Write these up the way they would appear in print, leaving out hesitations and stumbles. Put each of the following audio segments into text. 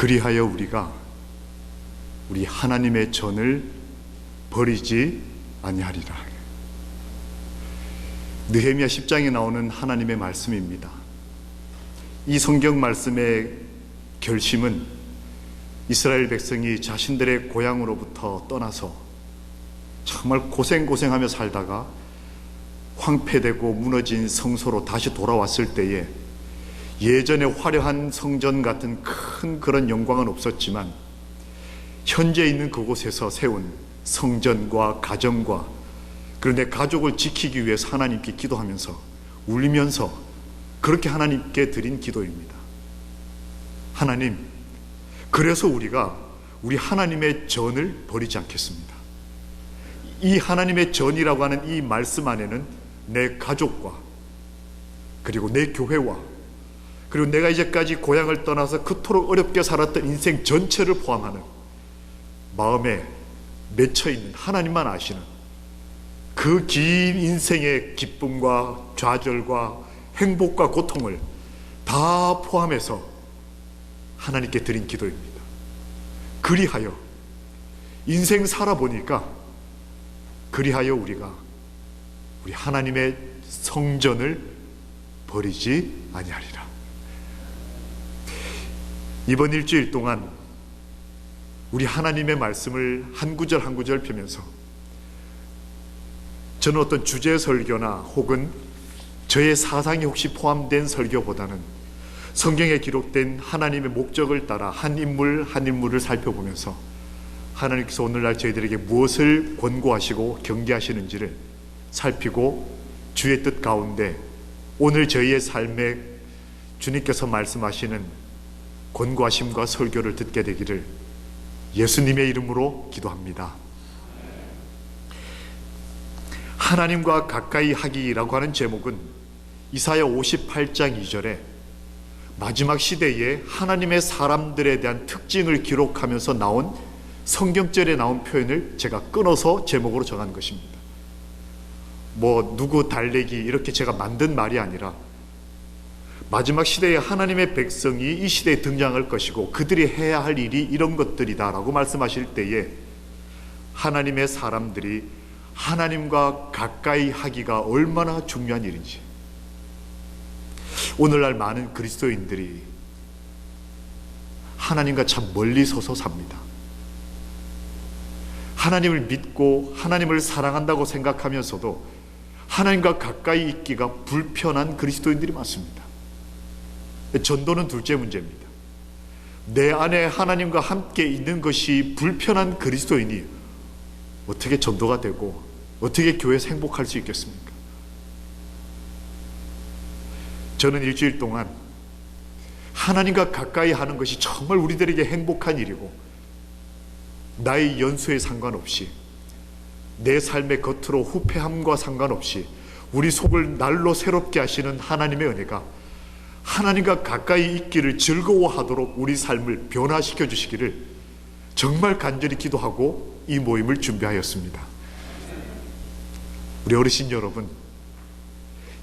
그리하여 우리가 우리 하나님의 전을 버리지 아니하리라. 느헤미야 10장에 나오는 하나님의 말씀입니다. 이 성경 말씀의 결심은 이스라엘 백성이 자신들의 고향으로부터 떠나서 정말 고생하며 살다가 황폐되고 무너진 성소로 다시 돌아왔을 때에 예전에 화려한 성전 같은 큰 그런 영광은 없었지만 현재 있는 그곳에서 세운 성전과 가정과 그런데 가족을 지키기 위해서 하나님께 기도하면서 울면서 그렇게 하나님께 드린 기도입니다. 하나님, 그래서 우리가 우리 하나님의 전을 버리지 않겠습니다. 이 하나님의 전이라고 하는 이 말씀 안에는 내 가족과 그리고 내 교회와 그리고 내가 이제까지 고향을 떠나서 그토록 어렵게 살았던 인생 전체를 포함하는 마음에 맺혀있는 하나님만 아시는 그 긴 인생의 기쁨과 좌절과 행복과 고통을 다 포함해서 하나님께 드린 기도입니다. 그리하여 인생 살아보니까 그리하여 우리가 우리 하나님의 성전을 버리지 아니하리라. 이번 일주일 동안 우리 하나님의 말씀을 한 구절 한 구절 펴면서 저는 어떤 주제 설교나 혹은 저의 사상이 혹시 포함된 설교보다는 성경에 기록된 하나님의 목적을 따라 한 인물 한 인물을 살펴보면서 하나님께서 오늘날 저희들에게 무엇을 권고하시고 경계하시는지를 살피고 주의 뜻 가운데 오늘 저희의 삶에 주님께서 말씀하시는 권고하심과 설교를 듣게 되기를 예수님의 이름으로 기도합니다. 하나님과 가까이 하기라고 하는 제목은 이사야 58장 2절에 마지막 시대에 하나님의 사람들에 대한 특징을 기록하면서 나온 성경절에 나온 표현을 제가 끊어서 제목으로 정한 것입니다. 누구 달래기 이렇게 제가 만든 말이 아니라 마지막 시대에 하나님의 백성이 이 시대에 등장할 것이고 그들이 해야 할 일이 이런 것들이다 라고 말씀하실 때에 하나님의 사람들이 하나님과 가까이 하기가 얼마나 중요한 일인지, 오늘날 많은 그리스도인들이 하나님과 참 멀리 서서 삽니다. 하나님을 믿고 하나님을 사랑한다고 생각하면서도 하나님과 가까이 있기가 불편한 그리스도인들이 많습니다. 전도는 둘째 문제입니다. 내 안에 하나님과 함께 있는 것이 불편한 그리스도인이 어떻게 전도가 되고 어떻게 교회에서 행복할 수 있겠습니까? 저는 일주일 동안 하나님과 가까이 하는 것이 정말 우리들에게 행복한 일이고 나의 연수에 상관없이 내 삶의 겉으로 후패함과 상관없이 우리 속을 날로 새롭게 하시는 하나님의 은혜가 하나님과 가까이 있기를 즐거워하도록 우리 삶을 변화시켜 주시기를 정말 간절히 기도하고 이 모임을 준비하였습니다. 우리 어르신 여러분,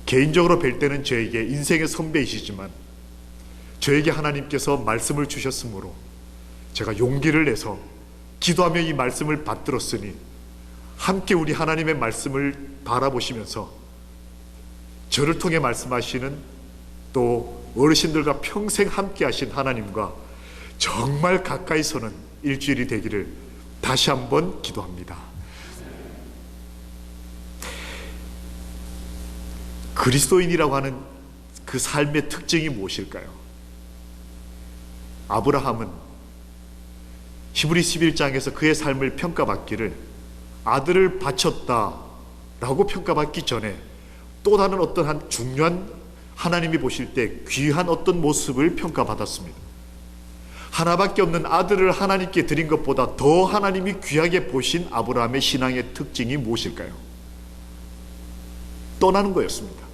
개인적으로 뵐 때는 저에게 인생의 선배이시지만 저에게 하나님께서 말씀을 주셨으므로 제가 용기를 내서 기도하며 이 말씀을 받들었으니 함께 우리 하나님의 말씀을 바라보시면서 저를 통해 말씀하시는 또 어르신들과 평생 함께 하신 하나님과 정말 가까이 서는 일주일이 되기를 다시 한번 기도합니다. 그리스도인이라고 하는 그 삶의 특징이 무엇일까요? 아브라함은 히브리 11장에서 그의 삶을 평가받기를 아들을 바쳤다라고 평가받기 전에 또 다른 어떠한 중요한 하나님이 보실 때 귀한 어떤 모습을 평가받았습니다. 하나밖에 없는 아들을 하나님께 드린 것보다 더 하나님이 귀하게 보신 아브라함의 신앙의 특징이 무엇일까요? 떠나는 거였습니다.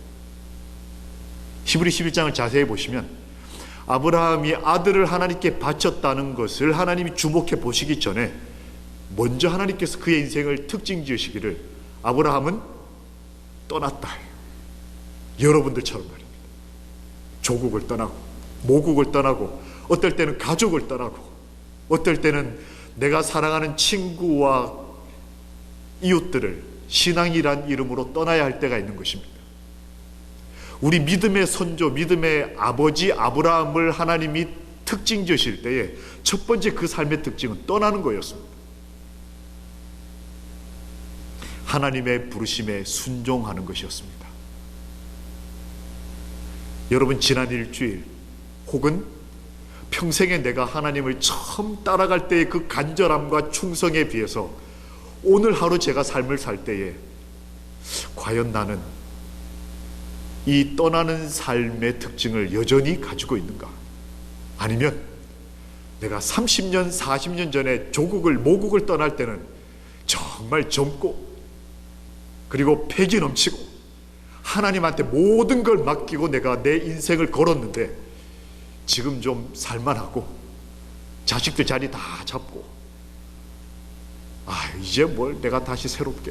히브리 11장을 자세히 보시면 아브라함이 아들을 하나님께 바쳤다는 것을 하나님이 주목해 보시기 전에 먼저 하나님께서 그의 인생을 특징 지으시기를 아브라함은 떠났다. 여러분들처럼 말입니다. 조국을 떠나고 모국을 떠나고 어떨 때는 가족을 떠나고, 어떨 때는 내가 사랑하는 친구와 이웃들을 신앙이란 이름으로 떠나야 할 때가 있는 것입니다. 우리 믿음의 선조, 믿음의 아버지 아브라함을 하나님이 특징 주실 때에 첫 번째 그 삶의 특징은 떠나는 거였습니다. 하나님의 부르심에 순종하는 것이었습니다. 여러분, 지난 일주일 혹은 평생에 내가 하나님을 처음 따라갈 때의 그 간절함과 충성에 비해서 오늘 하루 제가 삶을 살 때에 과연 나는 이 떠나는 삶의 특징을 여전히 가지고 있는가? 아니면 내가 30년, 40년 전에 조국을, 모국을 떠날 때는 정말 젊고 그리고 패기 넘치고 하나님한테 모든 걸 맡기고 내가 내 인생을 걸었는데 지금 좀 살만하고 자식들 자리 다 잡고 이제 뭘 내가 다시 새롭게.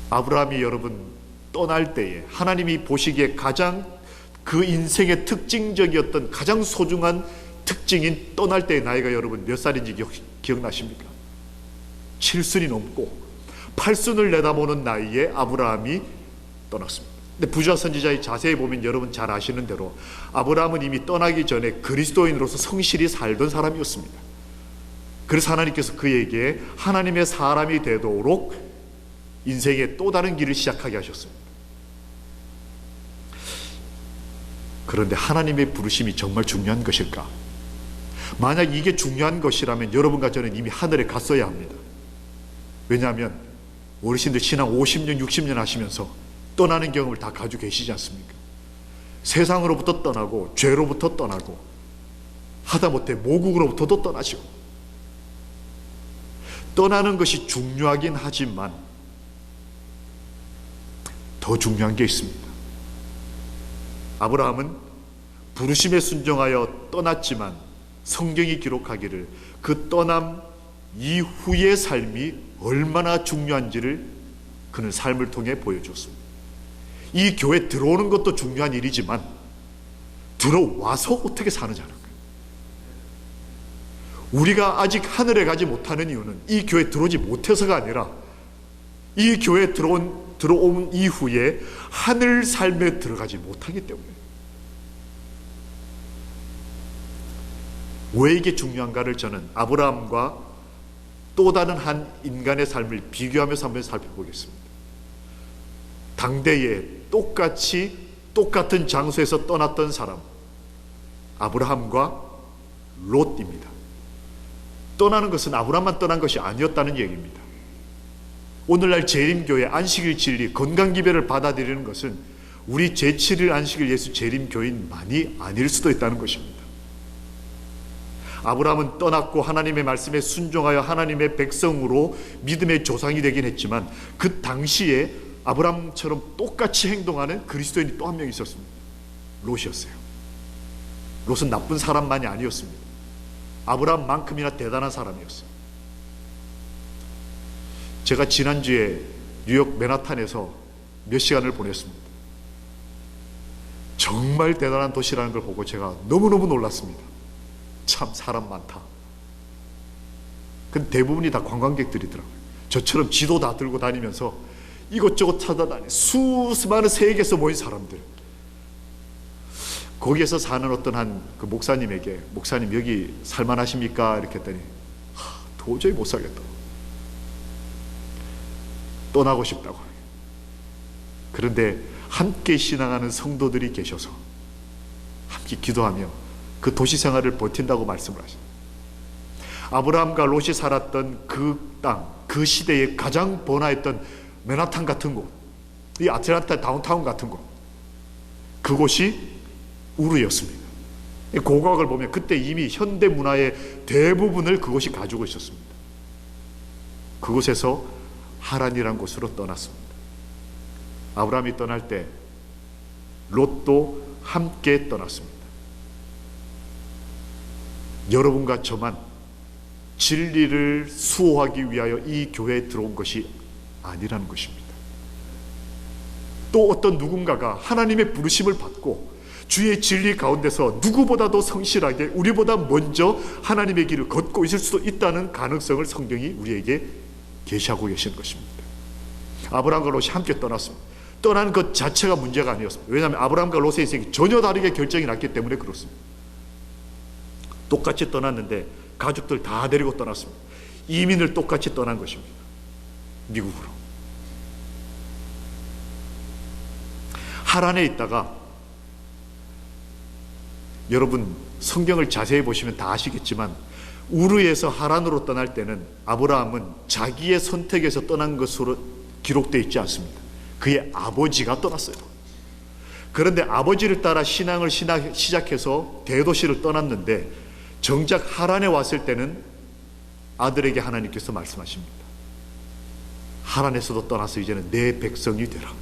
아브라함이 여러분 떠날 때에 하나님이 보시기에 가장 그 인생의 특징적이었던 가장 소중한 특징인 떠날 때의 나이가 여러분 몇 살인지 기억나십니까? 7순이 넘고 8순을 내다보는 나이에 아브라함이 떠났습니다. 근데 부자 선지자의 자세히 보면 여러분 잘 아시는 대로 아브라함은 이미 떠나기 전에 그리스도인으로서 성실히 살던 사람이었습니다. 그래서 하나님께서 그에게 하나님의 사람이 되도록 인생의 또 다른 길을 시작하게 하셨습니다. 그런데 하나님의 부르심이 정말 중요한 것일까? 만약 이게 중요한 것이라면 여러분과 저는 이미 하늘에 갔어야 합니다. 왜냐하면 어르신들 신앙 50년, 60년 하시면서 떠나는 경험을 다 가지고 계시지 않습니까? 세상으로부터 떠나고 죄로부터 떠나고 하다못해 모국으로부터도 떠나시고 떠나는 것이 중요하긴 하지만 더 중요한 게 있습니다. 아브라함은 부르심에 순종하여 떠났지만 성경이 기록하기를 그 떠남 이후의 삶이 얼마나 중요한지를 그는 삶을 통해 보여줬습니다. 이 교회 들어오는 것도 중요한 일이지만 들어와서 어떻게 사느냐는 거예요. 우리가 아직 하늘에 가지 못하는 이유는 이 교회에 들어오지 못해서가 아니라 이 교회에 들어온 이후에 하늘 삶에 들어가지 못하기 때문에. 왜 이게 중요한가를 저는 아브라함과 또 다른 한 인간의 삶을 비교하면서 한번 살펴보겠습니다. 당대에 똑같은 장소에서 떠났던 사람, 아브라함과 롯입니다. 떠나는 것은 아브라함만 떠난 것이 아니었다는 얘기입니다. 오늘날 재림교회 안식일 진리 건강기별을 받아들이는 것은 우리 제7일 안식일 예수 재림교인만이 아닐 수도 있다는 것입니다. 아브라함은 떠났고 하나님의 말씀에 순종하여 하나님의 백성으로 믿음의 조상이 되긴 했지만 그 당시에 아브라함처럼 똑같이 행동하는 그리스도인이 또 한 명 있었습니다. 롯이었어요. 롯은 나쁜 사람만이 아니었습니다. 아브라함만큼이나 대단한 사람이었어요. 제가 지난주에 뉴욕 맨하탄에서 몇 시간을 보냈습니다. 정말 대단한 도시라는 걸 보고 제가 너무너무 놀랐습니다. 참 사람 많다. 근데 대부분이 다 관광객들이더라고요. 저처럼 지도 다 들고 다니면서 이것저것 찾아다니는 수많은 세계에서 모인 사람들. 거기에서 사는 어떤 한 그 목사님에게 목사님 여기 살만하십니까? 이렇게 했더니 도저히 못 살겠다. 떠나고 싶다고. 그런데 함께 신앙하는 성도들이 계셔서 함께 기도하며 그 도시 생활을 버틴다고 말씀을 하십니다. 아브라함과 롯이 살았던 그 땅, 그 시대에 가장 번화했던 맨하탄 같은 곳, 이 아틀란타 다운타운 같은 곳, 그곳이 우르였습니다. 고고학을 보면 그때 이미 현대 문화의 대부분을 그곳이 가지고 있었습니다. 그곳에서 하란이란 곳으로 떠났습니다. 아브라함이 떠날 때 롯도 함께 떠났습니다. 여러분과 저만 진리를 수호하기 위하여 이 교회에 들어온 것이 아니라는 것입니다. 또 어떤 누군가가 하나님의 부르심을 받고 주의 진리 가운데서 누구보다도 성실하게 우리보다 먼저 하나님의 길을 걷고 있을 수도 있다는 가능성을 성경이 우리에게 계시하고 계시는 것입니다. 아브라함과 롯이 함께 떠났습니다. 떠난 것 자체가 문제가 아니었습니다. 왜냐하면 아브라함과 롯의 인생이 전혀 다르게 결정이 났기 때문에 그렇습니다. 똑같이 떠났는데 가족들 다 데리고 떠났습니다. 이민을 똑같이 떠난 것입니다. 미국으로. 하란에 있다가, 여러분 성경을 자세히 보시면 다 아시겠지만 우르에서 하란으로 떠날 때는 아브라함은 자기의 선택에서 떠난 것으로 기록되어 있지 않습니다. 그의 아버지가 떠났어요. 그런데 아버지를 따라 신앙을 시작해서 대도시를 떠났는데 정작 하란에 왔을 때는 아들에게 하나님께서 말씀하십니다. 하란에서도 떠나서 이제는 내 백성이 되라.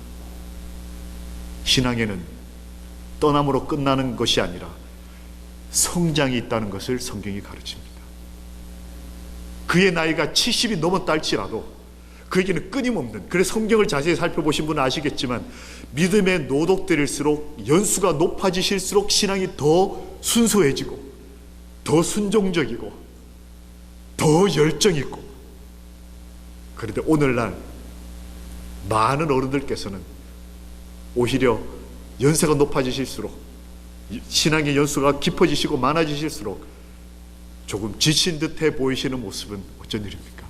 신앙에는 떠남으로 끝나는 것이 아니라 성장이 있다는 것을 성경이 가르칩니다. 그의 나이가 70이 넘었다 할지라도 그에게는 끊임없는, 그래서 성경을 자세히 살펴보신 분은 아시겠지만 믿음의 노독들일수록 연수가 높아지실수록 신앙이 더 순수해지고 더 순종적이고 더 열정있고, 그런데 오늘날 많은 어른들께서는 오히려 연세가 높아지실수록 신앙의 연수가 깊어지시고 많아지실수록 조금 지친 듯해 보이시는 모습은 어쩐 일입니까?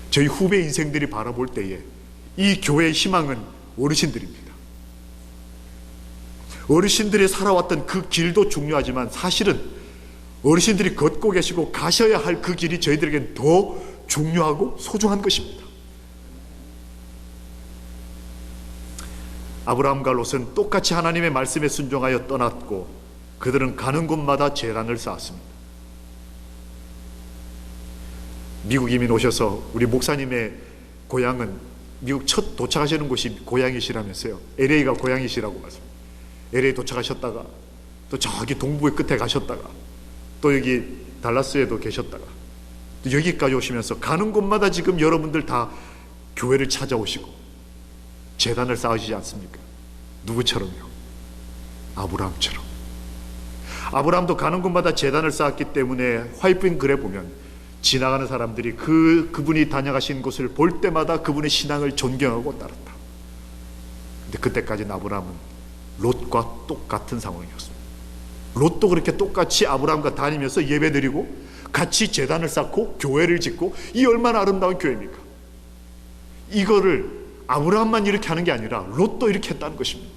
저희 후배 인생들이 바라볼 때에 이 교회의 희망은 어르신들입니다. 어르신들이 살아왔던 그 길도 중요하지만 사실은 어르신들이 걷고 계시고 가셔야 할 그 길이 저희들에게는 더 중요하고 소중한 것입니다. 아브라함과 롯은 똑같이 하나님의 말씀에 순종하여 떠났고 그들은 가는 곳마다 제단을 쌓았습니다. 미국 이민 오셔서 우리 목사님의 고향은 미국 첫 도착하시는 곳이 고향이시라면서요. LA가 고향이시라고 말씀합니다. LA 도착하셨다가 또 저기 동부의 끝에 가셨다가 또 여기 달라스에도 계셨다가 또 여기까지 오시면서 가는 곳마다 지금 여러분들 다 교회를 찾아오시고 제단을 쌓으시지 않습니까? 누구처럼요? 아브라함처럼. 아브라함도 가는 곳마다 제단을 쌓았기 때문에 화이트인 글에 보면 지나가는 사람들이 그분이 다녀가신 곳을 볼 때마다 그분의 신앙을 존경하고 따랐다. 근데 그때까지는 아브라함은 롯과 똑같은 상황이었습니다. 롯도 그렇게 똑같이 아브라함과 다니면서 예배드리고 같이 제단을 쌓고 교회를 짓고, 이 얼마나 아름다운 교회입니까? 이거를 아브라함만 이렇게 하는 게 아니라 롯도 이렇게 했다는 것입니다.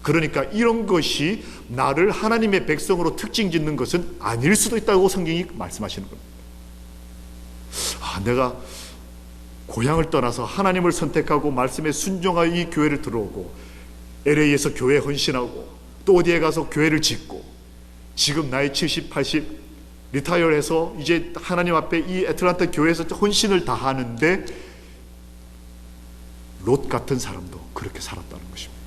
그러니까 이런 것이 나를 하나님의 백성으로 특징 짓는 것은 아닐 수도 있다고 성경이 말씀하시는 겁니다. 내가 고향을 떠나서 하나님을 선택하고 말씀에 순종하여 이 교회를 들어오고 LA에서 교회에 헌신하고 또 어디에 가서 교회를 짓고 지금 나이 70, 80 리타이어해서 이제 하나님 앞에 이 애틀란타 교회에서 헌신을 다하는데 롯 같은 사람도 그렇게 살았다는 것입니다.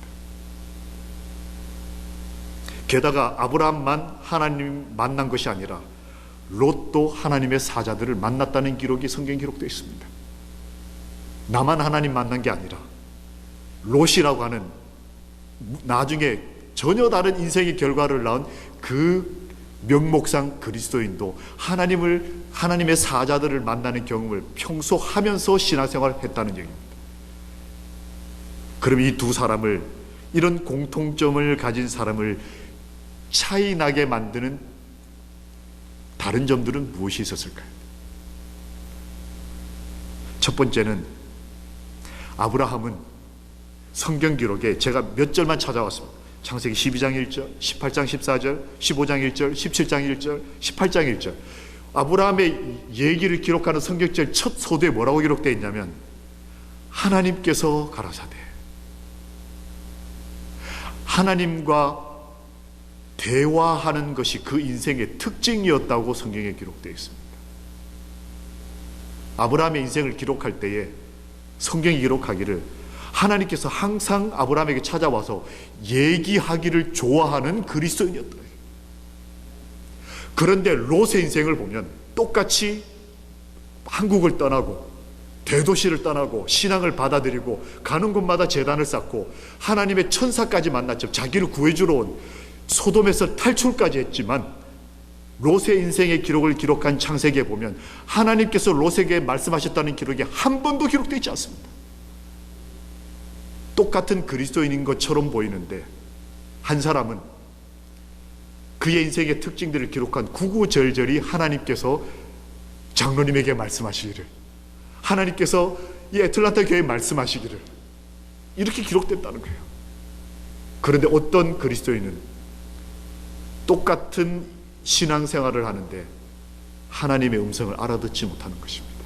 게다가 아브라함만 하나님 만난 것이 아니라 롯도 하나님의 사자들을 만났다는 기록이 성경에 기록되어 있습니다. 나만 하나님 만난 게 아니라 롯이라고 하는 나중에 전혀 다른 인생의 결과를 낳은 그 명목상 그리스도인도 하나님의 사자들을 만나는 경험을 평소 하면서 신앙생활을 했다는 얘기입니다. 그럼 이 두 사람을, 이런 공통점을 가진 사람을 차이 나게 만드는 다른 점들은 무엇이 있었을까요? 첫 번째는 아브라함은 성경 기록에 제가 몇 절만 찾아왔습니다. 창세기 12장 1절, 18장 14절, 15장 1절, 17장 1절, 18장 1절, 아브라함의 얘기를 기록하는 성경절 첫 소두에 뭐라고 기록되어 있냐면 하나님께서 가라사대, 하나님과 대화하는 것이 그 인생의 특징이었다고 성경에 기록되어 있습니다. 아브라함의 인생을 기록할 때에 성경이 기록하기를 하나님께서 항상 아브라함에게 찾아와서 얘기하기를 좋아하는 그리스도인이었다. 그런데 롯의 인생을 보면 똑같이 한국을 떠나고 대도시를 떠나고 신앙을 받아들이고 가는 곳마다 제단을 쌓고 하나님의 천사까지 만났죠. 자기를 구해주러 온 소돔에서 탈출까지 했지만 롯의 인생의 기록을 기록한 창세기에 보면 하나님께서 롯에게 말씀하셨다는 기록이 한 번도 기록되지 않습니다. 똑같은 그리스도인인 것처럼 보이는데 한 사람은 그의 인생의 특징들을 기록한 구구절절히 하나님께서 장로님에게 말씀하시기를, 하나님께서 이 애틀란타 교회에 말씀하시기를, 이렇게 기록됐다는 거예요. 그런데 어떤 그리스도인은 똑같은 신앙생활을 하는데 하나님의 음성을 알아듣지 못하는 것입니다.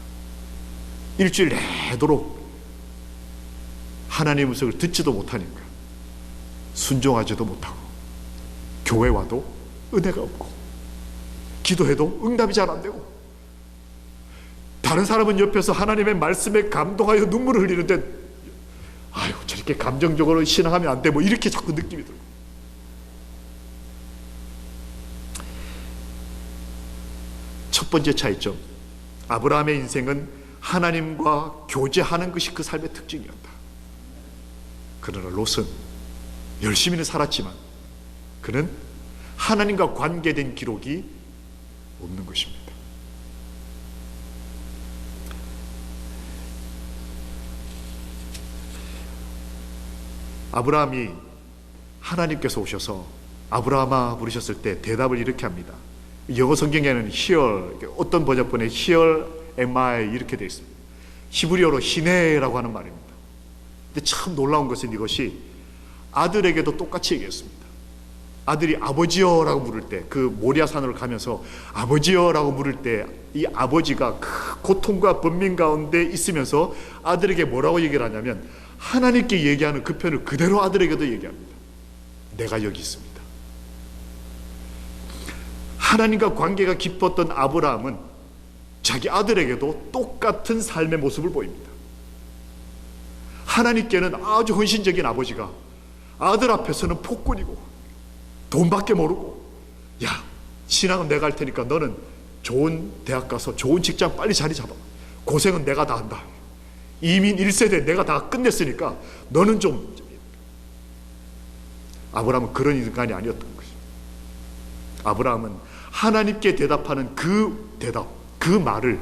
일주일 내도록 하나님의 음성을 듣지도 못하니까 순종하지도 못하고 교회 와도 은혜가 없고 기도해도 응답이 잘 안 되고, 다른 사람은 옆에서 하나님의 말씀에 감동하여 눈물을 흘리는데 아유 저렇게 감정적으로 신앙하면 안 돼, 뭐 이렇게 자꾸 느낌이 들고. 첫 번째 차이점, 아브라함의 인생은 하나님과 교제하는 것이 그 삶의 특징이었다. 그러나 롯은 열심히는 살았지만 그는 하나님과 관계된 기록이 없는 것입니다. 아브라함이 하나님께서 오셔서 아브라함아 부르셨을 때 대답을 이렇게 합니다. 영어 성경에는 here, 어떤 번역본에 here am I 이렇게 되어 있습니다. 히브리어로 히네라고 하는 말입니다. 근데 참 놀라운 것은 이것이 아들에게도 똑같이 얘기했습니다. 아들이 아버지여라고 부를 때, 그 모리아산으로 가면서 아버지여라고 부를 때 이 아버지가 그 고통과 번민 가운데 있으면서 아들에게 뭐라고 얘기를 하냐면 하나님께 얘기하는 그 편을 그대로 아들에게도 얘기합니다. 내가 여기 있습니다. 하나님과 관계가 깊었던 아브라함은 자기 아들에게도 똑같은 삶의 모습을 보입니다. 하나님께는 아주 헌신적인 아버지가 아들 앞에서는 폭군이고 돈밖에 모르고, 야 신앙은 내가 할 테니까 너는 좋은 대학 가서 좋은 직장 빨리 자리 잡아, 고생은 내가 다 한다, 이민 1세대 내가 다 끝냈으니까 너는 좀. 아브라함은 그런 인간이 아니었던 것이죠. 아브라함은 하나님께 대답하는 그 대답, 그 말을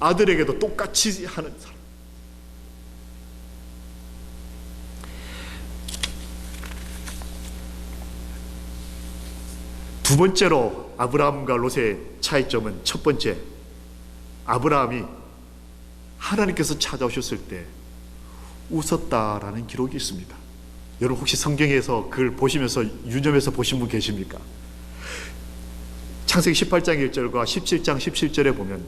아들에게도 똑같이 하는 사람. 두 번째로 아브라함과 롯의 차이점은, 첫 번째, 아브라함이 하나님께서 찾아오셨을 때 웃었다라는 기록이 있습니다. 여러분 혹시 성경에서 그걸 보시면서 유념해서 보신 분 계십니까? 창세기 18장 1절과 17장 17절에 보면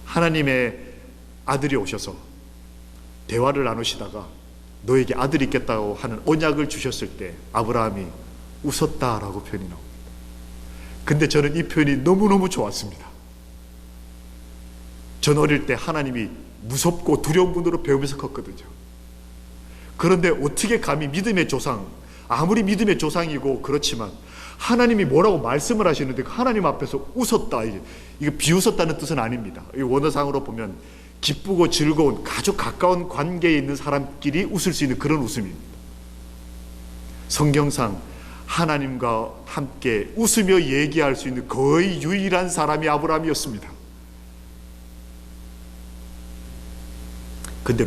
하나님의 아들이 오셔서 대화를 나누시다가 너에게 아들이 있겠다고 하는 언약을 주셨을 때 아브라함이 웃었다라고 표현이 나옵니다. 근데 저는 이 표현이 너무너무 좋았습니다. 전 어릴 때 하나님이 무섭고 두려운 분으로 배우면서 컸거든요. 그런데 어떻게 감히 믿음의 조상, 아무리 믿음의 조상이고 그렇지만 하나님이 뭐라고 말씀을 하시는데 하나님 앞에서 웃었다, 이게 비웃었다는 뜻은 아닙니다. 원어상으로 보면 기쁘고 즐거운 아주 가까운 관계에 있는 사람끼리 웃을 수 있는 그런 웃음입니다. 성경상 하나님과 함께 웃으며 얘기할 수 있는 거의 유일한 사람이 아브라함이었습니다. 근데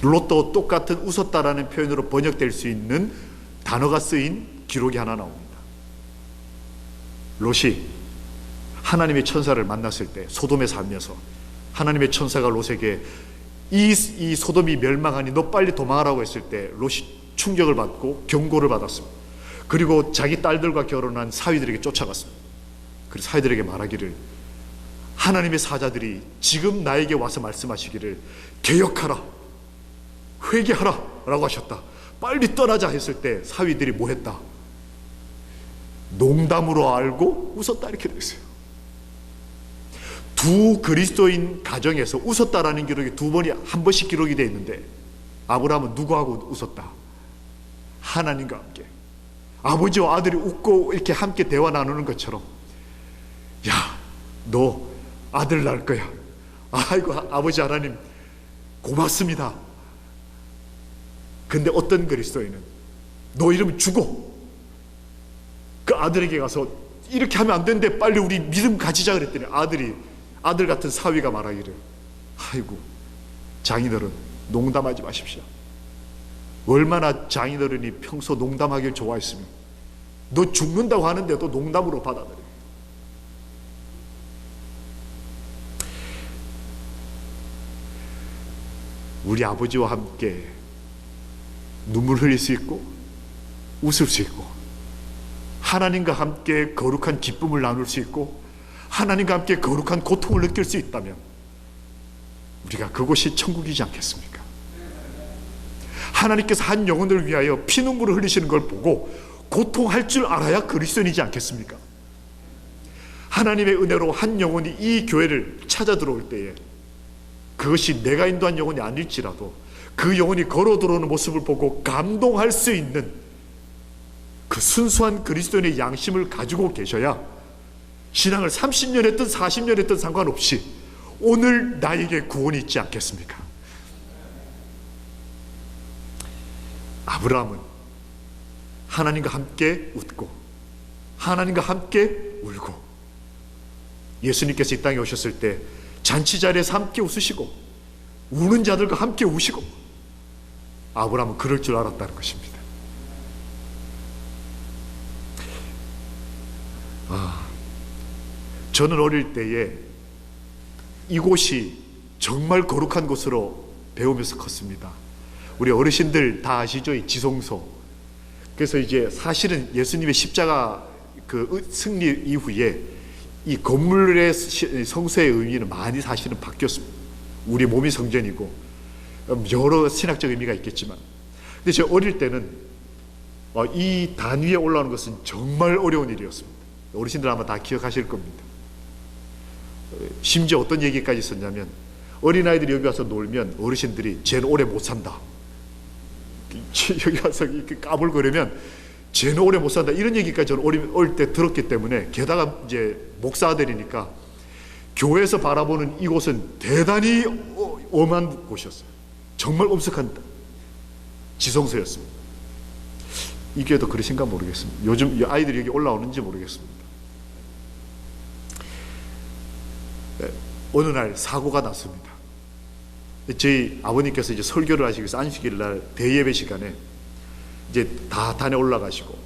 롯도 똑같은 웃었다라는 표현으로 번역될 수 있는 단어가 쓰인 기록이 하나 나옵니다. 롯이 하나님의 천사를 만났을 때 소돔에 살면서 하나님의 천사가 롯에게 이 소돔이 멸망하니 너 빨리 도망하라고 했을 때 롯이 충격을 받고 경고를 받았습니다. 그리고 자기 딸들과 결혼한 사위들에게 쫓아갔습니다. 그리고 사위들에게 말하기를, 하나님의 사자들이 지금 나에게 와서 말씀하시기를 개혁하라, 회개하라 라고 하셨다, 빨리 떠나자 했을 때 사위들이 뭐 했다? 농담으로 알고 웃었다, 이렇게 되어 있어요. 두 그리스도인 가정에서 웃었다라는 기록이 두 번이 한 번씩 기록이 되어 있는데 아브라함은 누구하고 웃었다? 하나님과 함께. 아버지와 아들이 웃고 이렇게 함께 대화 나누는 것처럼, 야, 너 아들 낳을 거야. 아이고 아버지 하나님 고맙습니다. 근데 어떤 그리스도인은 너 이러면 죽어. 그 아들에게 가서 이렇게 하면 안 되는데 빨리 우리 믿음 가지자 그랬더니 아들 같은 사위가 말하기를 아이고 장인어른 농담하지 마십시오. 얼마나 장인어른이 평소 농담하길 좋아했으면 너 죽는다고 하는데도 농담으로 받아들여. 우리 아버지와 함께 눈물 흘릴 수 있고 웃을 수 있고 하나님과 함께 거룩한 기쁨을 나눌 수 있고 하나님과 함께 거룩한 고통을 느낄 수 있다면 우리가 그곳이 천국이지 않겠습니까? 하나님께서 한 영혼을 위하여 피눈물을 흘리시는 걸 보고 고통할 줄 알아야 그리스도인이지 않겠습니까? 하나님의 은혜로 한 영혼이 이 교회를 찾아 들어올 때에 그것이 내가 인도한 영혼이 아닐지라도 그 영혼이 걸어 들어오는 모습을 보고 감동할 수 있는 그 순수한 그리스도인의 양심을 가지고 계셔야 신앙을 30년 했든 40년 했든 상관없이 오늘 나에게 구원이 있지 않겠습니까? 아브라함은 하나님과 함께 웃고 하나님과 함께 울고 예수님께서 이 땅에 오셨을 때 잔치 자리에서 함께 웃으시고 우는 자들과 함께 우시고 아브라함은 그럴 줄 알았다는 것입니다. 저는 어릴 때에 이곳이 정말 거룩한 곳으로 배우면서 컸습니다. 우리 어르신들 다 아시죠? 이 지성소. 그래서 이제 사실은 예수님의 십자가 그 승리 이후에 이 건물의 성소의 의미는 많이 사실은 바뀌었습니다. 우리 몸이 성전이고 여러 신학적 의미가 있겠지만, 근데 제 어릴 때는 이 단 위에 올라오는 것은 정말 어려운 일이었습니다. 어르신들 아마 다 기억하실 겁니다. 심지어 어떤 얘기까지 있었냐면 어린아이들이 여기 와서 놀면 어르신들이 쟤는 오래 못 산다. 여기 와서 이렇게 까불거리면 쟤는 오래 못 산다 이런 얘기까지 저는 어릴 때 들었기 때문에, 게다가 이제 목사들이니까 교회에서 바라보는 이곳은 대단히 엄한 곳이었어요. 정말 엄숙한 지성소였습니다. 이 교회도 그러신가 모르겠습니다. 요즘 아이들이 여기 올라오는지 모르겠습니다. 어느 날 사고가 났습니다. 저희 아버님께서 이제 설교를 하시기 위해서 안식일 날 대예배 시간에 이제 다 단에 올라가시고,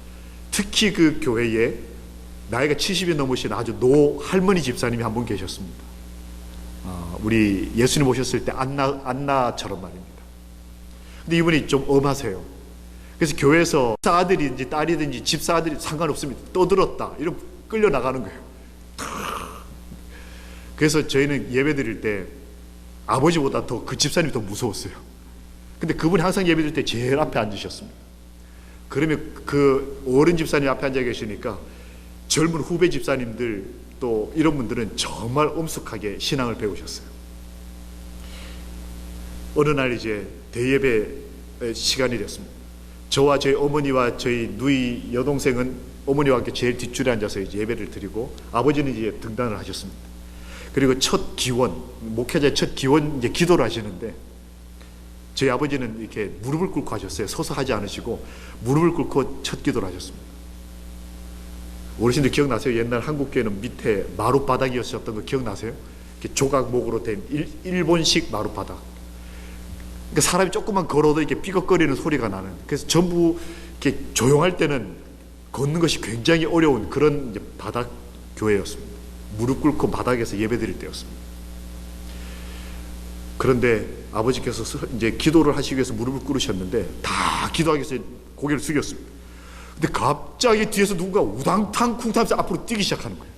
특히 그 교회에 나이가 70이 넘으신 아주 노 할머니 집사님이 한 분 계셨습니다. 우리 예수님 오셨을 때 안나처럼 말입니다. 근데 이분이 좀 엄하세요. 그래서 교회에서 아들이든지 딸이든지 집사 아들이 상관없습니다. 떠들었다 이러면 끌려 나가는 거예요. 그래서 저희는 예배 드릴 때 아버지보다 더 그 집사님이 더 무서웠어요. 근데 그분이 항상 예배 드릴 때 제일 앞에 앉으셨습니다. 그러면 그 어른 집사님 앞에 앉아 계시니까 젊은 후배 집사님들 또 이런 분들은 정말 엄숙하게 신앙을 배우셨어요. 어느 날 이제 대예배 시간이었습니다. 저와 저희 어머니와 저희 누이 여동생은 어머니와 함께 제일 뒷줄에 앉아서 이제 예배를 드리고, 아버지는 이제 등단을 하셨습니다. 그리고 첫 기원, 목회자의 첫 기원 이제 기도를 하시는데, 저희 아버지는 이렇게 무릎을 꿇고 하셨어요. 서서 하지 않으시고 무릎을 꿇고 첫 기도를 하셨습니다. 어르신들 기억나세요? 옛날 한국교회는 밑에 마룻바닥이었었던 거 기억나세요? 이렇게 조각목으로 된 일본식 마룻바닥. 그러니까 사람이 조금만 걸어도 이렇게 삐걱거리는 소리가 나는, 그래서 전부 이렇게 조용할 때는 걷는 것이 굉장히 어려운 그런 이제 바닥 교회였습니다. 무릎 꿇고 바닥에서 예배드릴 때였습니다. 그런데 아버지께서 이제 기도를 하시기 위해서 무릎을 꿇으셨는데 다 기도하기 위해서 고개를 숙였습니다. 근데 갑자기 뒤에서 누군가 우당탕 쿵탕하면서 앞으로 뛰기 시작하는 거예요.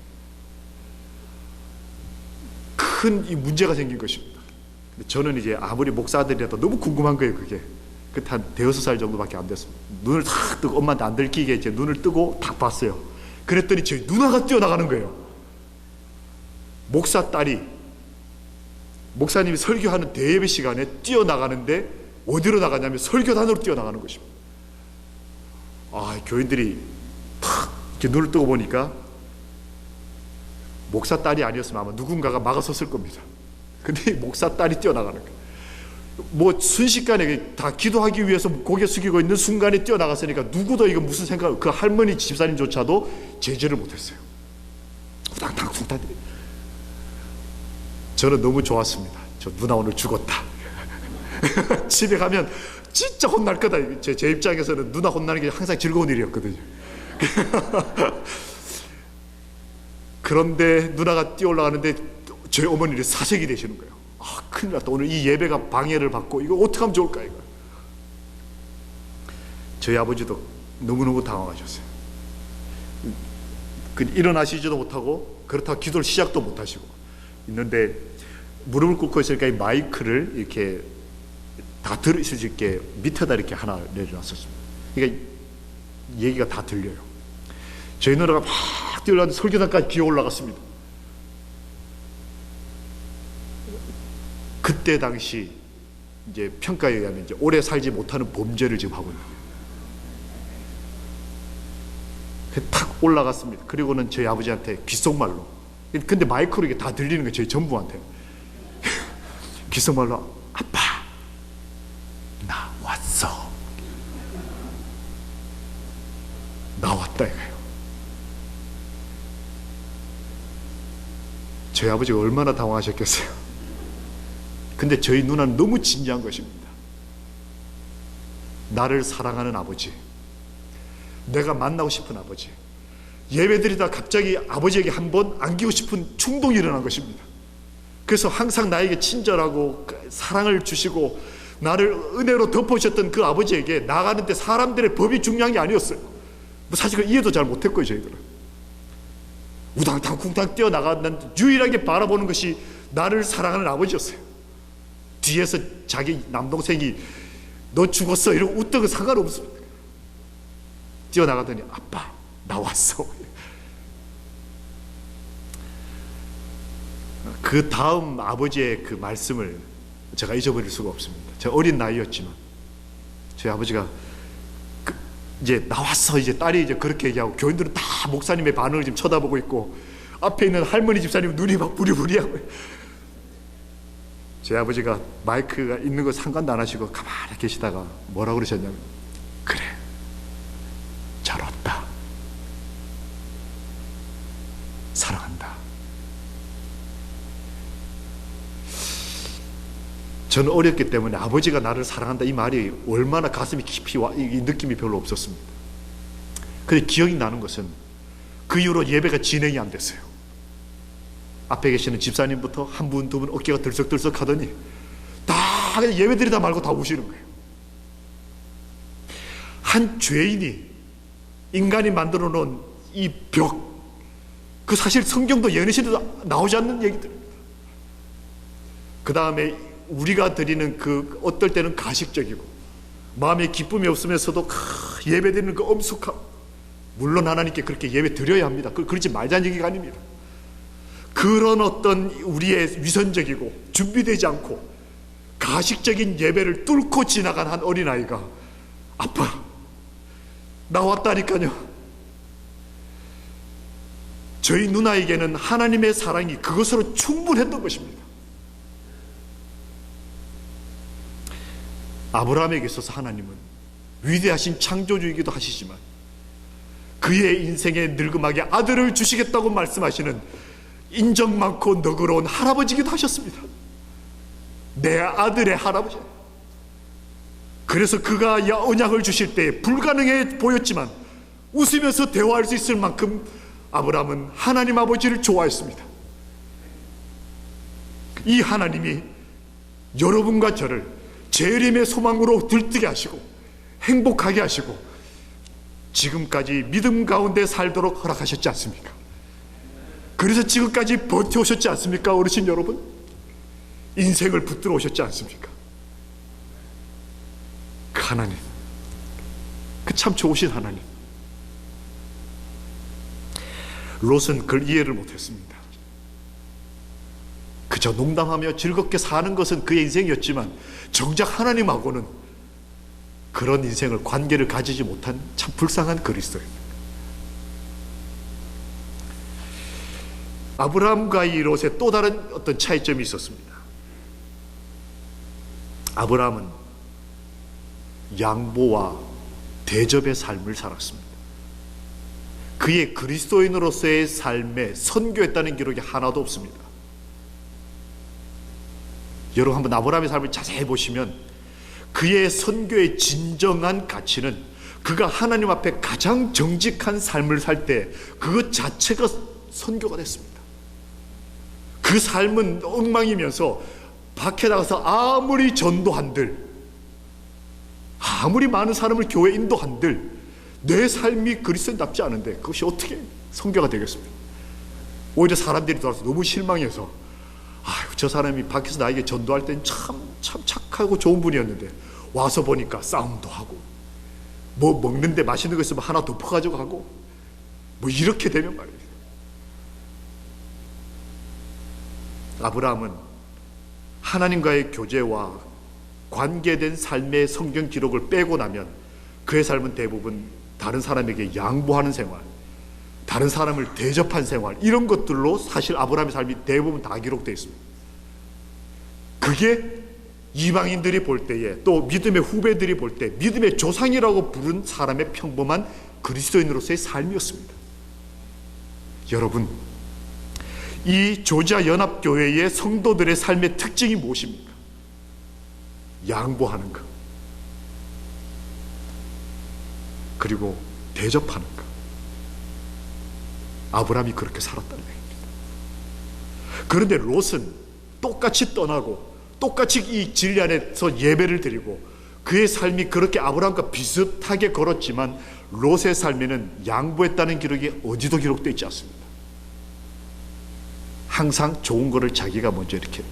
큰 이 문제가 생긴 것입니다. 근데 저는 이제 아무리 목사들이라도 너무 궁금한 거예요. 그게 그때 한 대여섯 살 정도밖에 안 됐습니다. 눈을 탁 뜨고 엄마한테 안 들키게 이제 눈을 뜨고 딱 봤어요. 그랬더니 저희 누나가 뛰어나가는 거예요. 목사 딸이 목사님이 설교하는 대예배 시간에 뛰어나가는데 어디로 나가냐면 설교단으로 뛰어나가는 것입니다. 교인들이 탁 이렇게 눈을 뜨고 보니까 목사 딸이 아니었으면 아마 누군가가 막아섰을 겁니다. 근데 목사 딸이 뛰어나가는 거예요. 뭐 순식간에 다 기도하기 위해서 고개 숙이고 있는 순간에 뛰어나갔으니까 누구도 이거 무슨 생각, 그 할머니 집사님조차도 제지를 못했어요. 후당탕. 저는 너무 좋았습니다. 저 누나 오늘 죽었다. 집에 가면 진짜 혼날 거다. 제 입장에서는 누나 혼나는 게 항상 즐거운 일이었거든요. 그런데 누나가 뛰어 올라가는데 저희 어머니는 사색이 되시는 거예요. 아, 큰일 났다. 오늘 이 예배가 방해를 받고 이거 어떻게 하면 좋을까 이거. 저희 아버지도 너무너무 당황하셨어요. 일어나시지도 못하고 그렇다고 기도를 시작도 못하시고 있는데 무릎을 꿇고 있으니까 이 마이크를 이렇게 다 들을 수 있게 밑에다 이렇게 하나 내려놨었습니다. 그러니까 얘기가 다 들려요. 저희 누나가 막 뛰어올라서 설교단까지 기어 올라갔습니다. 그때 당시 이제 평가에 의하면 이제 오래 살지 못하는 범죄를 지금 하고 있는 거예요. 탁 올라갔습니다. 그리고는 저희 아버지한테 귓속말로, 근데 마이크로 이게 다 들리는 거예요. 저희 전부한테. 귓속말로 아빠 나 왔어. 나 왔다 이거예요. 저희 아버지가 얼마나 당황하셨겠어요. 근데 저희 누나는 너무 진지한 것입니다. 나를 사랑하는 아버지, 내가 만나고 싶은 아버지, 예배드리다 갑자기 아버지에게 한번 안기고 싶은 충동이 일어난 것입니다. 그래서 항상 나에게 친절하고 사랑을 주시고 나를 은혜로 덮어주셨던 그 아버지에게 나가는데 사람들의 법이 중요한 게 아니었어요. 사실 그 이해도 잘 못했고요. 저희들은 우당탕 쿵탕 뛰어나가는 유일하게 바라보는 것이 나를 사랑하는 아버지였어요. 뒤에서 자기 남동생이 너 죽었어 이러고 웃던 거 상관없습니다. 뛰어나가더니 아빠 나 왔어. 그 다음 아버지의 그 말씀을 제가 잊어버릴 수가 없습니다. 제가 어린 나이였지만 저희 아버지가 이제 나왔어, 이제 딸이 이제 그렇게 얘기하고 교인들은 다 목사님의 반응을 지금 쳐다보고 있고 앞에 있는 할머니 집사님 눈이 막 부리부리하고, 제 아버지가 마이크가 있는 거 상관도 안 하시고 가만히 계시다가 뭐라고 그러셨냐면, 그래 잘 왔다, 사랑한다. 저는 어렸기 때문에 아버지가 나를 사랑한다 이 말이 얼마나 가슴이 깊이 와, 이 느낌이 별로 없었습니다. 근데 기억이 나는 것은 그 이후로 예배가 진행이 안 됐어요. 앞에 계시는 집사님부터 한 분, 두 분 어깨가 들썩들썩 하더니 다 그냥 예배 드리다 말고 다 우시는 거예요. 한 죄인이 인간이 만들어 놓은 이 벽, 그 사실 성경도 예언시에도 나오지 않는 얘기들입니다. 그 다음에 우리가 드리는 그 어떨 때는 가식적이고 마음에 기쁨이 없으면서도 예배 드리는 그 엄숙함, 물론 하나님께 그렇게 예배 드려야 합니다. 그러지 말자는 얘기가 아닙니다. 그런 어떤 우리의 위선적이고 준비되지 않고 가식적인 예배를 뚫고 지나간 한 어린아이가 아빠 나왔다니까요. 저희 누나에게는 하나님의 사랑이 그것으로 충분했던 것입니다. 아브라함에게 있어서 하나님은 위대하신 창조주이기도 하시지만 그의 인생의 늙음하게 아들을 주시겠다고 말씀하시는 인정 많고 너그러운 할아버지기도 하셨습니다. 내 아들의 할아버지. 그래서 그가 언약을 주실 때 불가능해 보였지만 웃으면서 대화할 수 있을 만큼 아브라함은 하나님 아버지를 좋아했습니다. 이 하나님이 여러분과 저를 재림의 소망으로 들뜨게 하시고 행복하게 하시고 지금까지 믿음 가운데 살도록 허락하셨지 않습니까? 그래서 지금까지 버텨오셨지 않습니까? 어르신 여러분, 인생을 붙들어 오셨지 않습니까? 그 하나님, 그 참 좋으신 하나님. 롯은 그걸 이해를 못했습니다. 그저 농담하며 즐겁게 사는 것은 그의 인생이었지만 정작 하나님하고는 그런 인생을, 관계를 가지지 못한 참 불쌍한 그리스도입니다. 아브라함과 이 롯의 또 다른 어떤 차이점이 있었습니다. 아브라함은 양보와 대접의 삶을 살았습니다. 그의 그리스도인으로서의 삶에 선교했다는 기록이 하나도 없습니다. 여러분 한번 아브라함의 삶을 자세히 보시면 그의 선교의 진정한 가치는 그가 하나님 앞에 가장 정직한 삶을 살 때 그것 자체가 선교가 됐습니다. 그 삶은 엉망이면서 밖에 나가서 아무리 전도한들, 아무리 많은 사람을 교회에 인도한들 내 삶이 그리스도인답지 않은데 그것이 어떻게 선교가 되겠습니까? 오히려 사람들이 돌아서 너무 실망해서 아유, 저 사람이 밖에서 나에게 전도할 땐 참 착하고 좋은 분이었는데 와서 보니까 싸움도 하고 뭐 먹는데 맛있는 거 있으면 하나 덮어가지고 하고 뭐 이렇게 되면 말이에요. 아브라함은 하나님과의 교제와 관계된 삶의 성경 기록을 빼고 나면 그의 삶은 대부분 다른 사람에게 양보하는 생활, 다른 사람을 대접한 생활, 이런 것들로 사실 아브라함의 삶이 대부분 다 기록되어 있습니다. 그게 이방인들이 볼 때에, 또 믿음의 후배들이 볼 때 믿음의 조상이라고 부른 사람의 평범한 그리스도인으로서의 삶이었습니다. 여러분, 이 조지아 연합교회의 성도들의 삶의 특징이 무엇입니까? 양보하는 것, 그리고 대접하는 것. 아브라함이 그렇게 살았다는 얘기입니다. 그런데 롯은 똑같이 떠나고 똑같이 이 진리 안에서 예배를 드리고 그의 삶이 그렇게 아브라함과 비슷하게 걸었지만 롯의 삶에는 양보했다는 기록이 어디도 기록되어 있지 않습니다. 항상 좋은 거를 자기가 먼저 이렇게.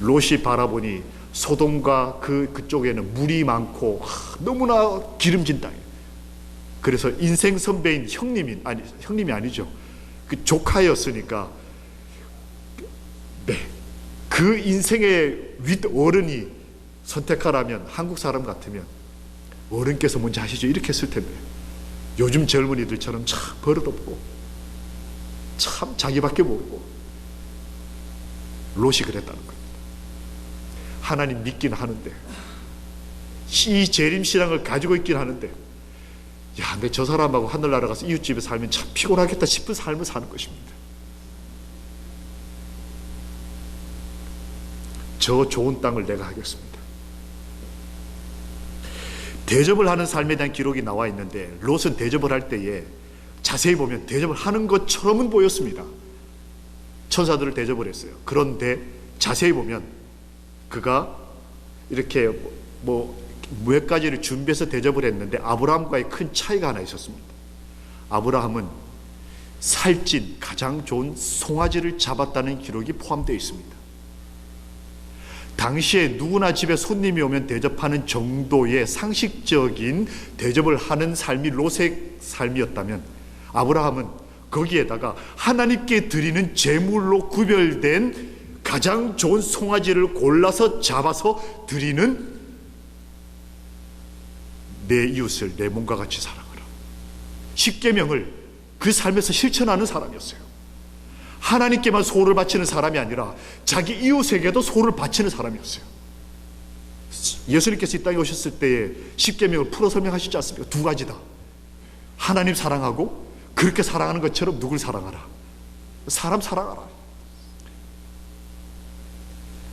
롯이 바라보니 소돔과 그쪽에는 물이 많고 너무나 기름진 땅이에요. 그래서 인생 선배인 형님이 아니죠. 그 조카였으니까, 네, 그 인생의 윗 어른이 선택하라면 한국 사람 같으면 어른께서 먼저 하시죠 이렇게 했을 텐데 요즘 젊은이들처럼 참 버릇없고 참 자기밖에 모르고 롯이 그랬다는 겁니다. 하나님 믿긴 하는데, 이 재림신앙을 가지고 있긴 하는데, 야, 근데 저 사람하고 하늘나라 가서 이웃집에 살면 참 피곤하겠다 싶은 삶을 사는 것입니다. 저 좋은 땅을 내가 하겠습니다. 대접을 하는 삶에 대한 기록이 나와 있는데 롯은 대접을 할 때에 자세히 보면 대접을 하는 것처럼은 보였습니다. 천사들을 대접을 했어요. 그런데 자세히 보면 그가 이렇게 몇 가지를 준비해서 대접을 했는데 아브라함과의 큰 차이가 하나 있었습니다. 아브라함은 살찐 가장 좋은 송아지를 잡았다는 기록이 포함되어 있습니다. 당시에 누구나 집에 손님이 오면 대접하는 정도의 상식적인 대접을 하는 삶이 롯의 삶이었다면 아브라함은 거기에다가 하나님께 드리는 제물로 구별된 가장 좋은 송아지를 골라서 잡아서 드리는, 내 이웃을 내 몸과 같이 사랑하라, 십계명을 그 삶에서 실천하는 사람이었어요. 하나님께만 소를 바치는 사람이 아니라 자기 이웃에게도 소를 바치는 사람이었어요. 예수님께서 이 땅에 오셨을 때에 십계명을 풀어 설명하시지 않습니까? 두 가지다. 하나님 사랑하고 그렇게 사랑하는 것처럼 누굴 사랑하라, 사람 사랑하라.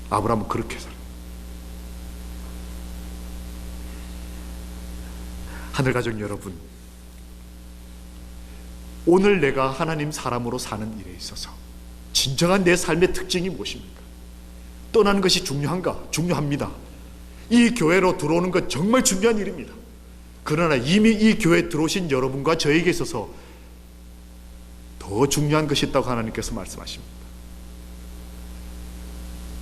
아브라함은 그렇게 살아요. 하늘가족 여러분, 오늘 내가 하나님 사람으로 사는 일에 있어서 진정한 내 삶의 특징이 무엇입니까? 떠나는 것이 중요한가? 중요합니다. 이 교회로 들어오는 것 정말 중요한 일입니다. 그러나 이미 이 교회에 들어오신 여러분과 저에게 있어서 더 중요한 것이 있다고 하나님께서 말씀하십니다.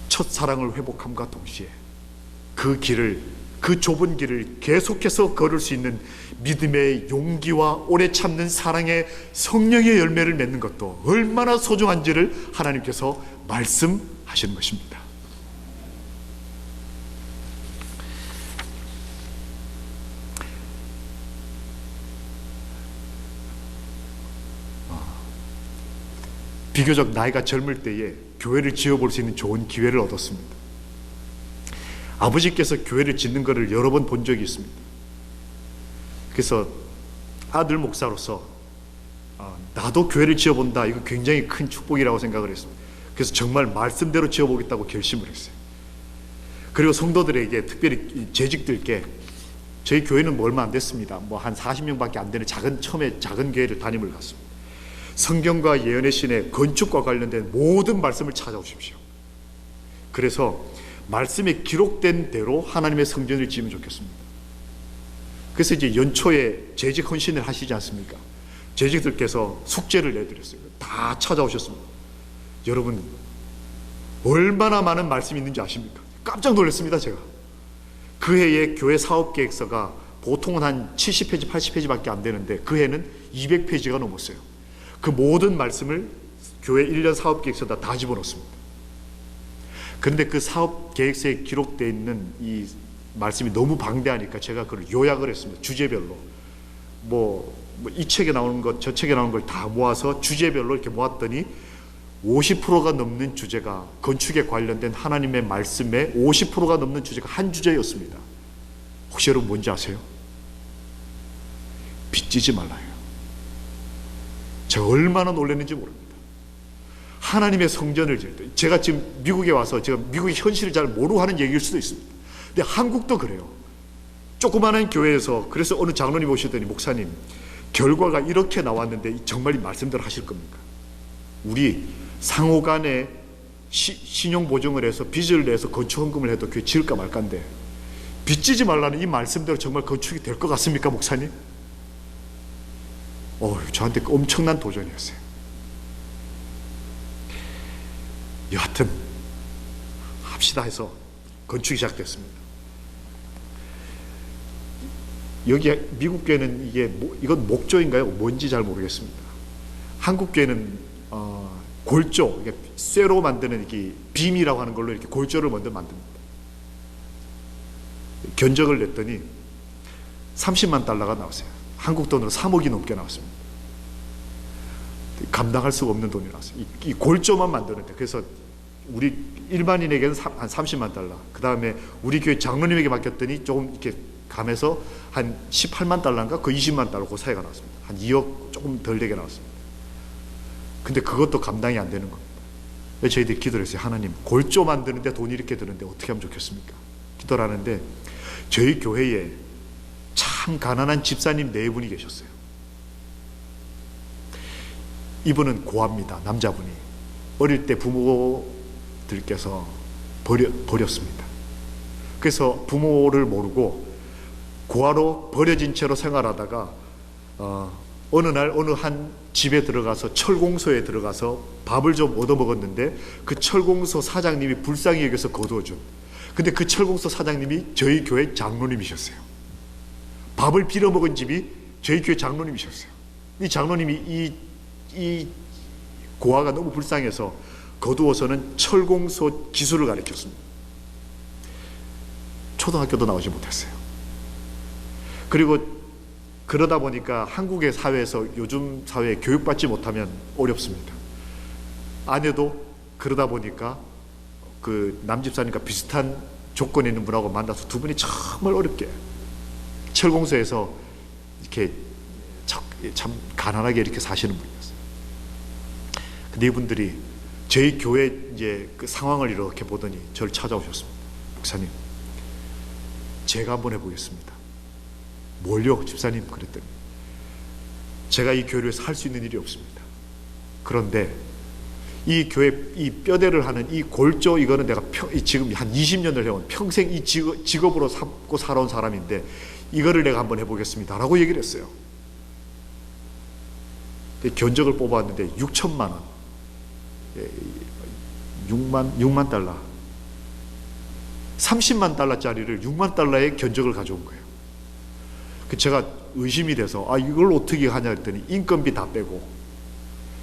첫사랑을 회복함과 동시에 그 좁은 길을 계속해서 걸을 수 있는 믿음의 용기와 오래 참는 사랑의 성령의 열매를 맺는 것도 얼마나 소중한지를 하나님께서 말씀하시는 것입니다. 비교적 나이가 젊을 때에 교회를 지어볼 수 있는 좋은 기회를 얻었습니다. 아버지께서 교회를 짓는 것을 여러 번 본 적이 있습니다. 그래서 아들 목사로서 나도 교회를 지어본다, 이거 굉장히 큰 축복이라고 생각을 했습니다. 그래서 정말 말씀대로 지어보겠다고 결심을 했어요. 그리고 성도들에게, 특별히 재직들께, 저희 교회는 뭐 얼마 안 됐습니다. 뭐 한 40명밖에 안 되는 처음에 작은 교회를 담임을 갔습니다. 성경과 예언의 신의 건축과 관련된 모든 말씀을 찾아오십시오. 그래서 말씀에 기록된 대로 하나님의 성전을 지으면 좋겠습니다. 그래서 이제 연초에 재직 헌신을 하시지 않습니까? 재직들께서 숙제를 내드렸어요. 다 찾아오셨습니다. 여러분, 얼마나 많은 말씀이 있는지 아십니까? 깜짝 놀랐습니다. 제가 그 해에 교회 사업계획서가 보통은 한 70페이지 80페이지밖에 안 되는데 그 해는 200페이지가 넘었어요. 그 모든 말씀을 교회 1년 사업계획서다 다 집어넣습니다. 그런데 그 사업계획서에 기록되어 있는 이 말씀이 너무 방대하니까 제가 그걸 요약을 했습니다. 주제별로 이 책에 나오는 것, 저 책에 나오는 걸 다 모아서 주제별로 이렇게 모았더니 50%가 넘는 주제가, 건축에 관련된 하나님의 말씀에 50%가 넘는 주제가 한 주제였습니다. 혹시 여러분 뭔지 아세요? 빚지지 말라요. 제가 얼마나 놀랐는지 모릅니다. 하나님의 성전을 지을 때, 제가 지금 미국에 와서 제가 미국의 현실을 잘 모르고 하는 얘기일 수도 있습니다. 근데 한국도 그래요. 조그마한 교회에서, 그래서 어느 장로님 오시더니, 목사님, 결과가 이렇게 나왔는데 정말 이 말씀대로 하실 겁니까? 우리 상호간에 신용보증을 해서 빚을 내서 건축헌금을 해도 교회 지을까 말까인데 빚지지 말라는 이 말씀대로 정말 건축이 될 것 같습니까, 목사님? 저한테 엄청난 도전이었어요. 여하튼 합시다 해서 건축이 시작됐습니다. 여기 미국 교회는 이건 목조인가요? 뭔지 잘 모르겠습니다. 한국 교회는 골조, 쇠로 만드는 이게 빔이라고 하는 걸로 이렇게 골조를 먼저 만듭니다. 견적을 냈더니 30만 달러가 나왔어요. 한국 돈으로 3억이 넘게 나왔습니다. 감당할 수가 없는 돈이 나왔어요. 이 골조만 만드는데. 그래서 우리 일반인에게는 한 30만 달러, 그 다음에 우리 교회 장로님에게 맡겼더니 조금 이렇게 감해서 한 18만 달러인가 그 20만 달러 그 사이가 나왔습니다. 한 2억 조금 덜 되게 나왔습니다. 근데 그것도 감당이 안 되는 겁니다. 저희들이 기도를 했어요. 하나님, 골조 만드는데 돈이 이렇게 드는데 어떻게 하면 좋겠습니까? 기도를 하는데 저희 교회에 참 가난한 집사님 4분이 계셨어요. 이분은 고아입니다. 남자분이. 어릴 때 부모들께서 버렸습니다. 그래서 부모를 모르고 고아로 버려진 채로 생활하다가 어느 날 어느 한 집에 들어가서 철공소에 들어가서 밥을 좀 얻어먹었는데 그 철공소 사장님이 불쌍히 여겨서 거두어준, 근데 그 철공소 사장님이 저희 교회 장로님이셨어요. 밥을 빌어먹은 집이 저희 교회 장로님이셨어요. 이 장로님이 이 고아가 너무 불쌍해서 거두어서는 철공소 기술을 가르쳤습니다. 초등학교도 나오지 못했어요. 그리고 그러다 보니까 한국의 사회에서 요즘 사회에 교육받지 못하면 어렵습니다. 아내도 그러다 보니까 그 남집사님과 비슷한 조건에 있는 분하고 만나서 두 분이 정말 어렵게 철공소에서 이렇게 참 가난하게 이렇게 사시는 분이었어요. 근데 이분들이 저희 교회 이제 그 상황을 이렇게 보더니 저를 찾아오셨습니다. 목사님, 제가 한번 해보겠습니다. 뭘요, 집사님? 그랬더니 제가 이 교회에서 할 수 있는 일이 없습니다. 그런데 이 교회 이 뼈대를 하는 이 골조, 이거는 내가 지금 한 20년을 해온 평생 이 직업으로 삼고 살아온 사람인데 이거를 내가 한번 해보겠습니다 라고 얘기를 했어요. 견적을 뽑아왔는데 6천만 원, 6만 달러, 30만 달러짜리를 6만 달러의 견적을 가져온 거예요. 제가 의심이 돼서 이걸 어떻게 하냐 했더니 인건비 다 빼고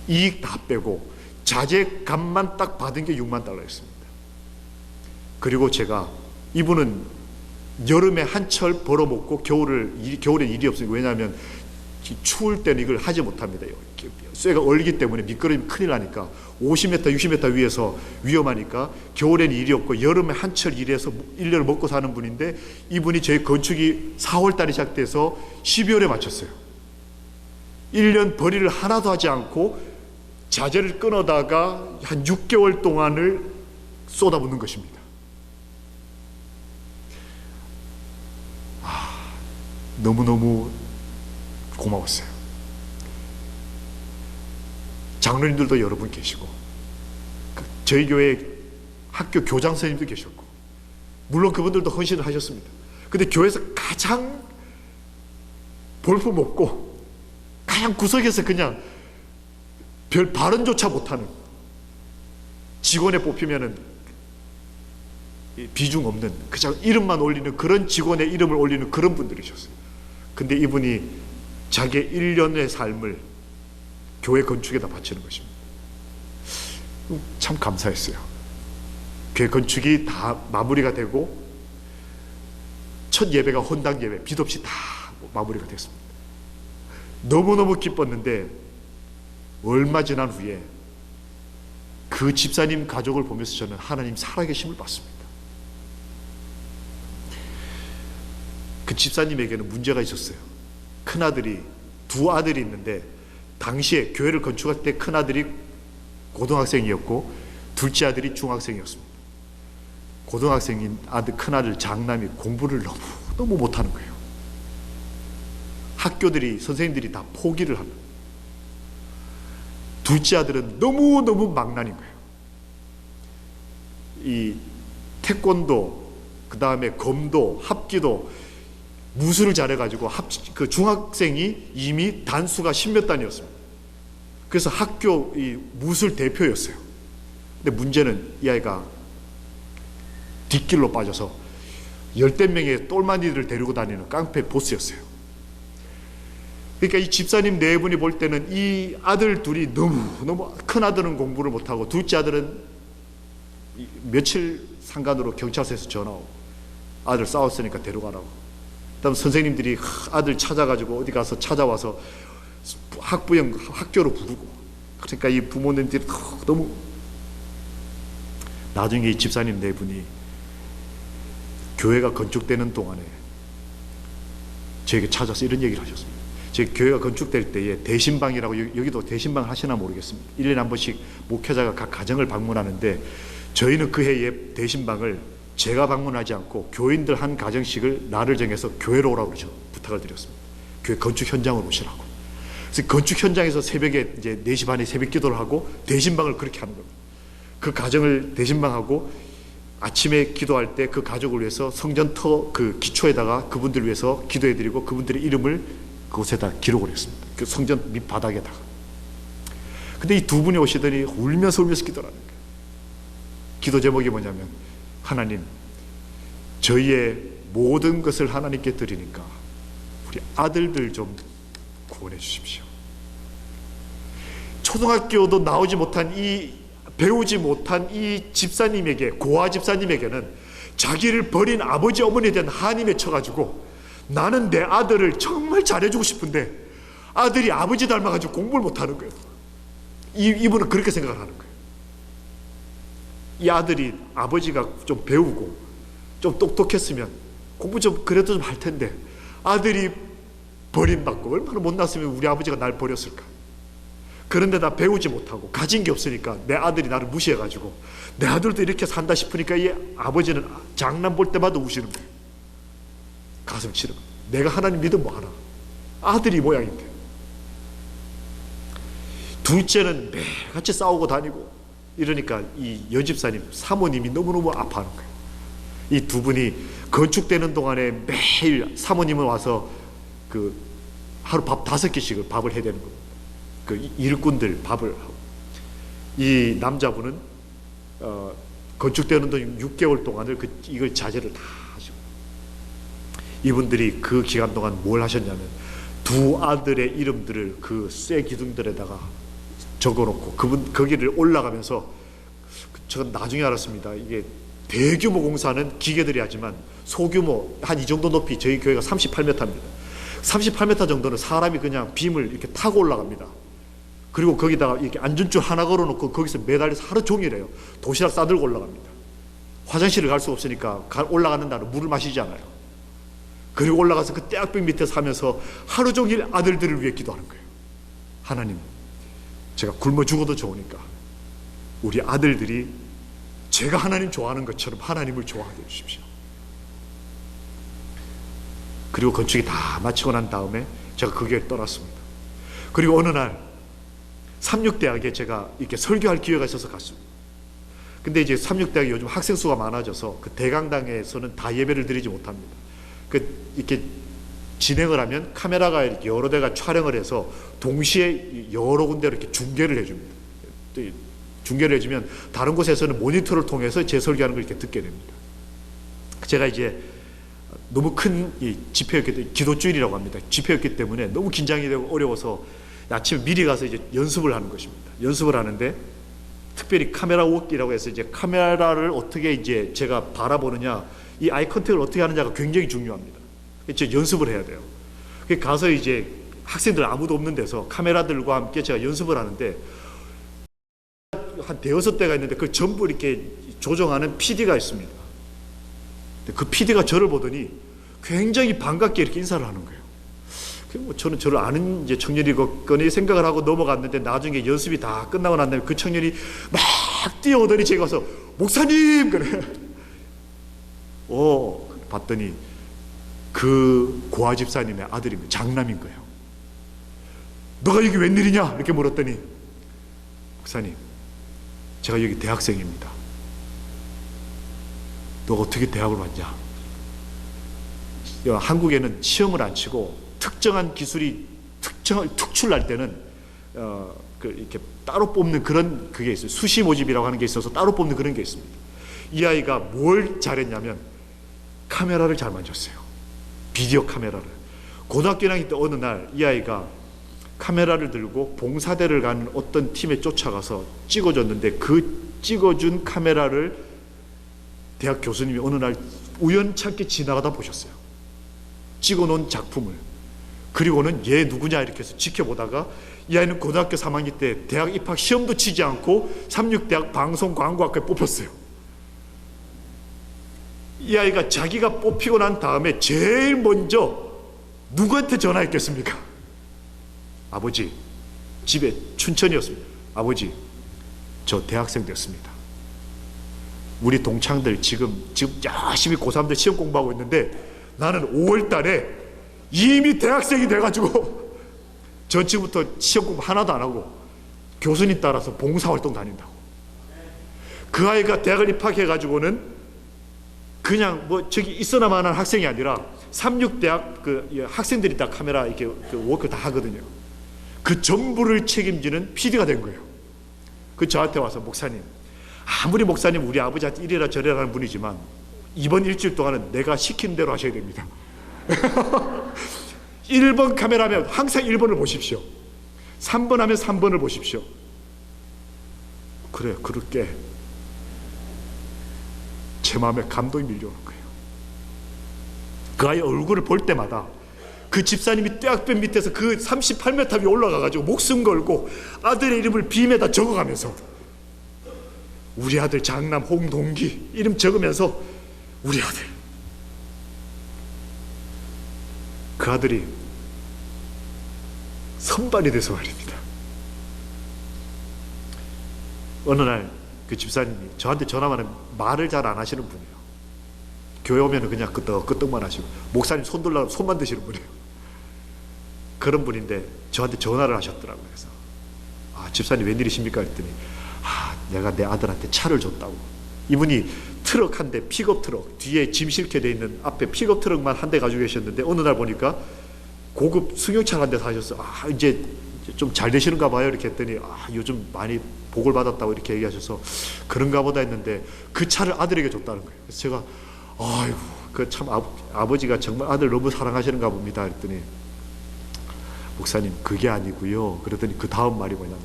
이익 다 빼고 자재값만 딱 받은 게 6만 달러였습니다. 그리고 제가, 이분은 여름에 한철 벌어먹고 겨울엔 일이 없으니까, 왜냐하면 추울 때는 이걸 하지 못합니다. 쇠가 얼기 때문에 미끄러지면 큰일 나니까 50m, 60m 위에서 위험하니까 겨울에는 일이 없고 여름에 한철 일해서 1년을 먹고 사는 분인데, 이분이 저희 건축이 4월 달에 시작돼서 12월에 마쳤어요. 1년 벌이를 하나도 하지 않고 자재를 끊어다가 한 6개월 동안을 쏟아붓는 것입니다. 너무너무 고마웠어요. 장로님들도 여러 분 계시고, 저희 교회 학교 교장 선생님도 계셨고, 물론 그분들도 헌신을 하셨습니다. 근데 교회에서 가장 볼품 없고 가장 구석에서 그냥 별 발언조차 못하는 직원에 뽑히면은 비중 없는, 그냥 이름만 올리는 그런 직원의 이름을 올리는 그런 분들이셨어요. 근데 이분이 자기의 1년의 삶을 교회 건축에다 바치는 것입니다. 참 감사했어요. 교회 건축이 다 마무리가 되고 첫 예배가 헌당 예배, 빛 없이 다 마무리가 됐습니다. 너무너무 기뻤는데 얼마 지난 후에 그 집사님 가족을 보면서 저는 하나님 살아계심을 봤습니다. 그 집사님에게는 문제가 있었어요. 큰아들이, 두 아들이 있는데 당시에 교회를 건축할 때 큰아들이 고등학생이었고 둘째 아들이 중학생이었습니다. 고등학생인 큰아들 장남이 공부를 너무 못하는 거예요. 학교들이, 선생님들이 다 포기를 합니다. 둘째 아들은 너무너무 망난인 거예요. 이 태권도, 그 다음에 검도, 합기도, 무술을 잘해가지고 그 중학생이 이미 단수가 10몇 단이었습니다. 그래서 학교 이 무술 대표였어요. 근데 문제는 이 아이가 뒷길로 빠져서 열댓 명의 똘마니들을 데리고 다니는 깡패 보스였어요. 그러니까 이 집사님 네 분이 볼 때는 이 아들 둘이 너무, 큰 아들은 공부를 못하고 둘째 아들은 며칠 상간으로 경찰서에서 전화오고 아들 싸웠으니까 데려가라고. 그다음 선생님들이 아들 찾아가지고 어디 가서 찾아와서 학부형 학교로 부르고, 그러니까 이 부모님들이 너무. 나중에 이 집사님 네 분이 교회가 건축되는 동안에 저에게 찾아서 이런 얘기를 하셨습니다. 제 교회가 건축될 때에 대신방이라고, 여기도 대신방 하시나 모르겠습니다. 1년에 한 번씩 목회자가 각 가정을 방문하는데 저희는 그 해에 대신방을 제가 방문하지 않고 교인들 한 가정씩을 날을 정해서 교회로 오라고 그러죠. 부탁을 드렸습니다. 교회 건축 현장으로 오시라고. 그래서 건축 현장에서 새벽에 이제 4시 반에 새벽 기도를 하고 대신방을 그렇게 하는 겁니다. 그 가정을 대신방하고 아침에 기도할 때 그 가족을 위해서 성전터 그 기초에다가 그분들을 위해서 기도해드리고 그분들의 이름을 그곳에다 기록을 했습니다. 그 성전 밑바닥에다가. 근데 이 두 분이 오시더니 울면서 기도를 하는 거예요. 기도 제목이 뭐냐면, 하나님, 저희의 모든 것을 하나님께 드리니까 우리 아들들 좀 구원해 주십시오. 초등학교도 나오지 못한 배우지 못한 이 집사님에게, 고아 집사님에게는 자기를 버린 아버지 어머니에 대한 한이 맺혀가지고 나는 내 아들을 정말 잘해주고 싶은데 아들이 아버지 닮아가지고 공부를 못하는 거예요. 이분은 그렇게 생각을 하는 거예요. 이 아들이 아버지가 좀 배우고 좀 똑똑했으면 공부 좀 그래도 좀 할 텐데 아들이 버림받고 얼마나 못났으면 우리 아버지가 날 버렸을까. 그런데 나 배우지 못하고 가진 게 없으니까 내 아들이 나를 무시해가지고 내 아들도 이렇게 산다 싶으니까 이 아버지는 장난 볼 때마다 우시는 거예요. 가슴 치는 거예요. 내가 하나님 믿으면 뭐하나. 아들이 모양인데. 둘째는 매일같이 싸우고 다니고 이러니까 이 여집사님 사모님이 너무너무 아파하는 거예요. 이 두 분이 건축되는 동안에 매일 사모님은 와서 그 하루 밥 5끼씩을 밥을 해야 되는 겁니다. 그 일꾼들 밥을 하고, 이 남자분은 건축되는 동안 6개월 동안을 이걸 자재를 다 하시고, 이분들이 그 기간 동안 뭘 하셨냐면 두 아들의 이름들을 그 쇠 기둥들에다가 적어놓고 거기를 올라가면서, 저는 나중에 알았습니다. 이게 대규모 공사는 기계들이 하지만 소규모 한 이 정도 높이, 저희 교회가 38m입니다. 38m 정도는 사람이 그냥 빔을 이렇게 타고 올라갑니다. 그리고 거기다가 이렇게 안전줄 하나 걸어놓고 거기서 매달려서 하루 종일 해요. 도시락 싸들고 올라갑니다. 화장실을 갈 수 없으니까 올라가는 날은 물을 마시잖아요. 그리고 올라가서 그 떼약볕 밑에 사면서 하루 종일 아들들을 위해 기도하는 거예요. 하나님, 제가 굶어 죽어도 좋으니까 우리 아들들이 제가 하나님 좋아하는 것처럼 하나님을 좋아하게 해주십시오. 그리고 건축이 다 마치고 난 다음에 제가 그 교회를 떠났습니다. 그리고 어느 날 삼육대학에 제가 이렇게 설교할 기회가 있어서 갔습니다. 근데 이제 삼육대학이 요즘 학생 수가 많아져서 그 대강당에서는 다 예배를 드리지 못합니다. 이렇게 진행을 하면 카메라가 이렇게 여러 대가 촬영을 해서 동시에 여러 군데로 이렇게 중계를 해줍니다. 중계를 해주면 다른 곳에서는 모니터를 통해서 제 설교하는 걸 이렇게 듣게 됩니다. 제가 이제 너무 큰 집회였기 때문에, 기도주일이라고 합니다. 집회였기 때문에 너무 긴장이 되고 어려워서 아침에 미리 가서 이제 연습을 하는 것입니다. 연습을 하는데 특별히 카메라 워크라고 해서 이제 카메라를 어떻게 이제 제가 바라보느냐, 이 아이 컨택을 어떻게 하느냐가 굉장히 중요합니다. 그래서 연습을 해야 돼요. 가서 이제 학생들 아무도 없는 데서 카메라들과 함께 제가 연습을 하는데 한 대여섯 대가 있는데 그 전부 이렇게 조정하는 PD가 있습니다. 그 PD가 저를 보더니 굉장히 반갑게 이렇게 인사를 하는 거예요. 저는 저를 아는 이제 청년이거니 생각을 하고 넘어갔는데 나중에 연습이 다 끝나고 난 다음에 그 청년이 막 뛰어오더니 제가 가서 목사님! 그래. 봤더니 그 고아 집사님의 아들입니다. 장남인 거예요. 너가 여기 웬일이냐? 이렇게 물었더니 목사님, 제가 여기 대학생입니다. 너가 어떻게 대학을 왔냐? 한국에는 시험을 안 치고 특정한 기술이 특출날 때는 이렇게 따로 뽑는 그런 그게 있어요. 수시 모집이라고 하는 게 있어서 따로 뽑는 그런 게 있습니다. 이 아이가 뭘 잘했냐면 카메라를 잘 만졌어요. 비디오 카메라를. 고등학교 1학년 때 어느 날 이 아이가 카메라를 들고 봉사대를 가는 어떤 팀에 쫓아가서 찍어줬는데 그 찍어준 카메라를 대학 교수님이 어느 날 우연찮게 지나가다 보셨어요. 찍어놓은 작품을. 그리고는 얘 누구냐 이렇게 해서 지켜보다가 이 아이는 고등학교 3학년 때 대학 입학 시험도 치지 않고 삼육대학 방송광고학과에 뽑혔어요. 이 아이가 자기가 뽑히고 난 다음에 제일 먼저 누구한테 전화했겠습니까? 아버지, 집에 춘천이었습니다. 아버지, 저 대학생 됐습니다. 우리 동창들 지금 열심히 고3들 시험 공부하고 있는데 나는 5월 달에 이미 대학생이 돼가지고 전 지금부터 시험 공부 하나도 안 하고 교수님 따라서 봉사활동 다닌다고. 그 아이가 대학을 입학해가지고는 그냥 저기 있어나마는 학생이 아니라 삼육대학 그 학생들이 다 카메라 이렇게 워크 다 하거든요. 그 전부를 책임지는 PD가 된 거예요. 그 저한테 와서 목사님, 아무리 목사님 우리 아버지한테 이래라 저래라 하는 분이지만 이번 일주일 동안은 내가 시킨 대로 하셔야 됩니다. 1번 카메라면 항상 1번을 보십시오. 3번 하면 3번을 보십시오. 그래, 그렇게 제 마음에 감동이 밀려오는 거예요. 그 아이 얼굴을 볼 때마다 그 집사님이 떼약볕 밑에서 그 38m 위에 올라가가지고 목숨 걸고 아들의 이름을 빔에다 적어가면서 우리 아들 장남 홍동기 이름 적으면서 우리 아들, 그 아들이 선반이 돼서 말입니다. 어느 날 그 집사님이 저한테 전화만 하면 말을 잘 안 하시는 분이에요. 교회 오면 그냥 끄떡끄떡만 하시고 목사님 손 들라고 손만 드시는 분이에요. 그런 분인데 저한테 전화를 하셨더라고요. 그래서 집사님 웬일이십니까? 했더니 내가 내 아들한테 차를 줬다고. 이분이 트럭 한 대, 픽업 트럭 뒤에 짐 실게 돼 있는 앞에 픽업 트럭만 한 대 가지고 계셨는데 어느 날 보니까 고급 승용차 한 대 사셨어요. 이제 좀 잘 되시는가 봐요. 이렇게 했더니 요즘 많이 복을 받았다고 이렇게 얘기하셔서 그런가 보다 했는데 그 차를 아들에게 줬다는 거예요. 그래서 제가 아이고 그 참 아버지가 정말 아들 너무 사랑하시는가 봅니다. 했더니 목사님 그게 아니고요. 그랬더니 그 다음 말이 뭐냐면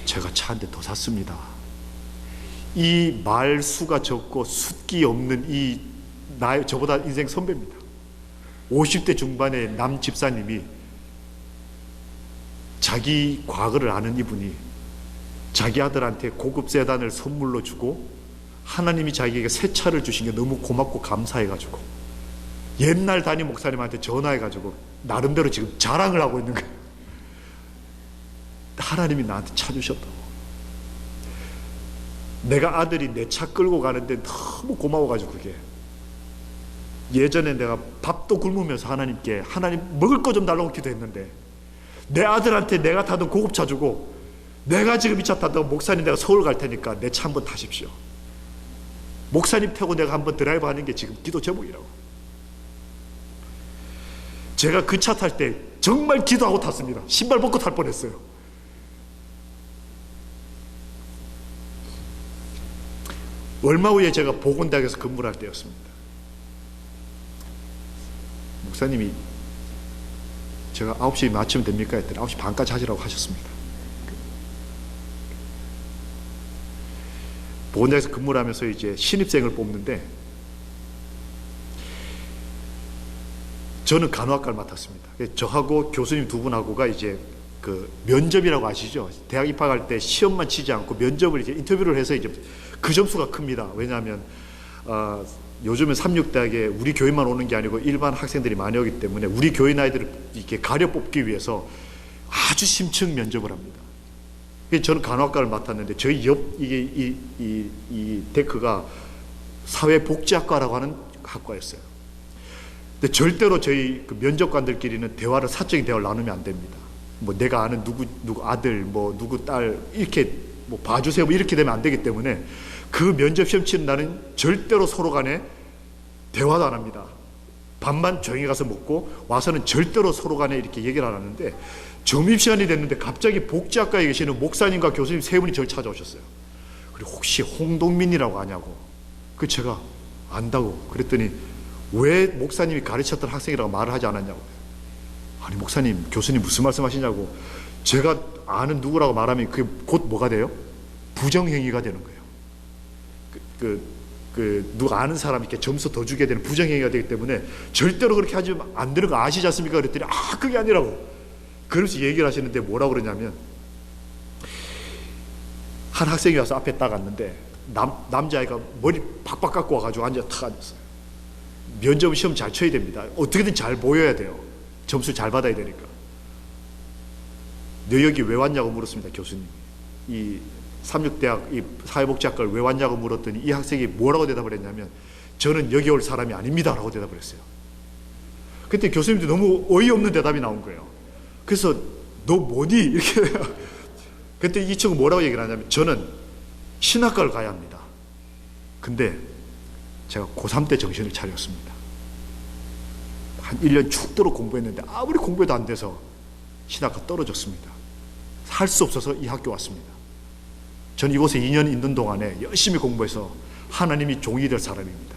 제가 차 한 대 더 샀습니다. 이 말수가 적고 숫기 없는 저보다 인생 선배입니다. 50대 중반의 남 집사님이 자기 과거를 아는 이분이 자기 아들한테 고급 세단을 선물로 주고 하나님이 자기에게 새 차를 주신 게 너무 고맙고 감사해가지고 옛날 담임 목사님한테 전화해가지고 나름대로 지금 자랑을 하고 있는 거예요. 하나님이 나한테 차 주셨다고. 내가 아들이 내 차 끌고 가는데 너무 고마워가지고 그게. 예전에 내가 밥도 굶으면서 하나님께 하나님 먹을 거 좀 달라고 기도했는데 내 아들한테 내가 타던 고급차 주고 내가 지금 이 차 타다가 목사님 내가 서울 갈 테니까 내 차 한번 타십시오. 목사님 태고 내가 한번 드라이브 하는 게 지금 기도 제목이라고. 제가 그 차 탈 때 정말 기도하고 탔습니다. 신발 벗고 탈 뻔했어요. 얼마 후에 제가 보건대학에서 근무를 할 때였습니다. 목사님이 제가 9시에 마치면 됩니까? 했더니 9시 반까지 하시라고 하셨습니다. 보건대학에서 근무를 하면서 이제 신입생을 뽑는데 저는 간호학과를 맡았습니다. 저하고 교수님 두 분하고가 이제 그 면접이라고 아시죠? 대학 입학할 때 시험만 치지 않고 면접을 이제 인터뷰를 해서 이제 그 점수가 큽니다. 왜냐하면 요즘은 삼육대학에 우리 교회만 오는 게 아니고 일반 학생들이 많이 오기 때문에 우리 교인 아이들을 이렇게 가려 뽑기 위해서 아주 심층 면접을 합니다. 저는 간호학과를 맡았는데 저희 옆 이 데크가 사회복지학과라고 하는 학과였어요. 근데 절대로 저희 그 면접관들끼리는 대화를 사적인 대화를 나누면 안 됩니다. 뭐 내가 아는 누구 아들, 뭐 누구 딸 이렇게 뭐 봐주세요, 뭐 이렇게 되면 안 되기 때문에 그 면접 시험 치는 날은 절대로 서로 간에 대화도 안 합니다. 밥만 조용히 가서 먹고 와서는 절대로 서로 간에 이렇게 얘기를 안 하는데 점심시간이 됐는데 갑자기 복지학과에 계시는 목사님과 교수님 세 분이 저를 찾아오셨어요. 그리고 혹시 홍동민이라고 아냐고. 그 제가 안다고 그랬더니 왜 목사님이 가르쳤던 학생이라고 말을 하지 않았냐고. 아니 목사님, 교수님 무슨 말씀하시냐고. 제가 아는 누구라고 말하면 그게 곧 뭐가 돼요? 부정행위가 되는 거예요. 누가 아는 사람 이렇게 점수 더 주게 되는 부정행위가 되기 때문에 절대로 그렇게 하시면 안 되는 거 아시지 않습니까? 그랬더니 그게 아니라고. 그러면서 얘기를 하시는데 뭐라고 그러냐면 한 학생이 와서 앞에 딱 앉는데 남자아이가 머리 팍팍 깎고 와가지고 탁 앉았어요. 면접 시험 잘 쳐야 됩니다. 어떻게든 잘 보여야 돼요. 점수 잘 받아야 되니까. 너 여기 왜 왔냐고 물었습니다. 교수님이. 이 삼육대학 이 사회복지학과를 왜 왔냐고 물었더니 이 학생이 뭐라고 대답을 했냐면 저는 여기 올 사람이 아닙니다 라고 대답을 했어요. 그때 교수님도 너무 어이없는 대답이 나온 거예요. 그래서 너 뭐니? 이렇게. 그때 이 친구 뭐라고 얘기를 하냐면 저는 신학과를 가야 합니다. 근데 제가 고3 때 정신을 차렸습니다. 한 1년 죽도록 공부했는데 아무리 공부해도 안 돼서 신학과 떨어졌습니다. 할 수 없어서 이 학교 왔습니다. 저는 이곳에 2년 있는 동안에 열심히 공부해서 하나님이 종이 될 사람입니다.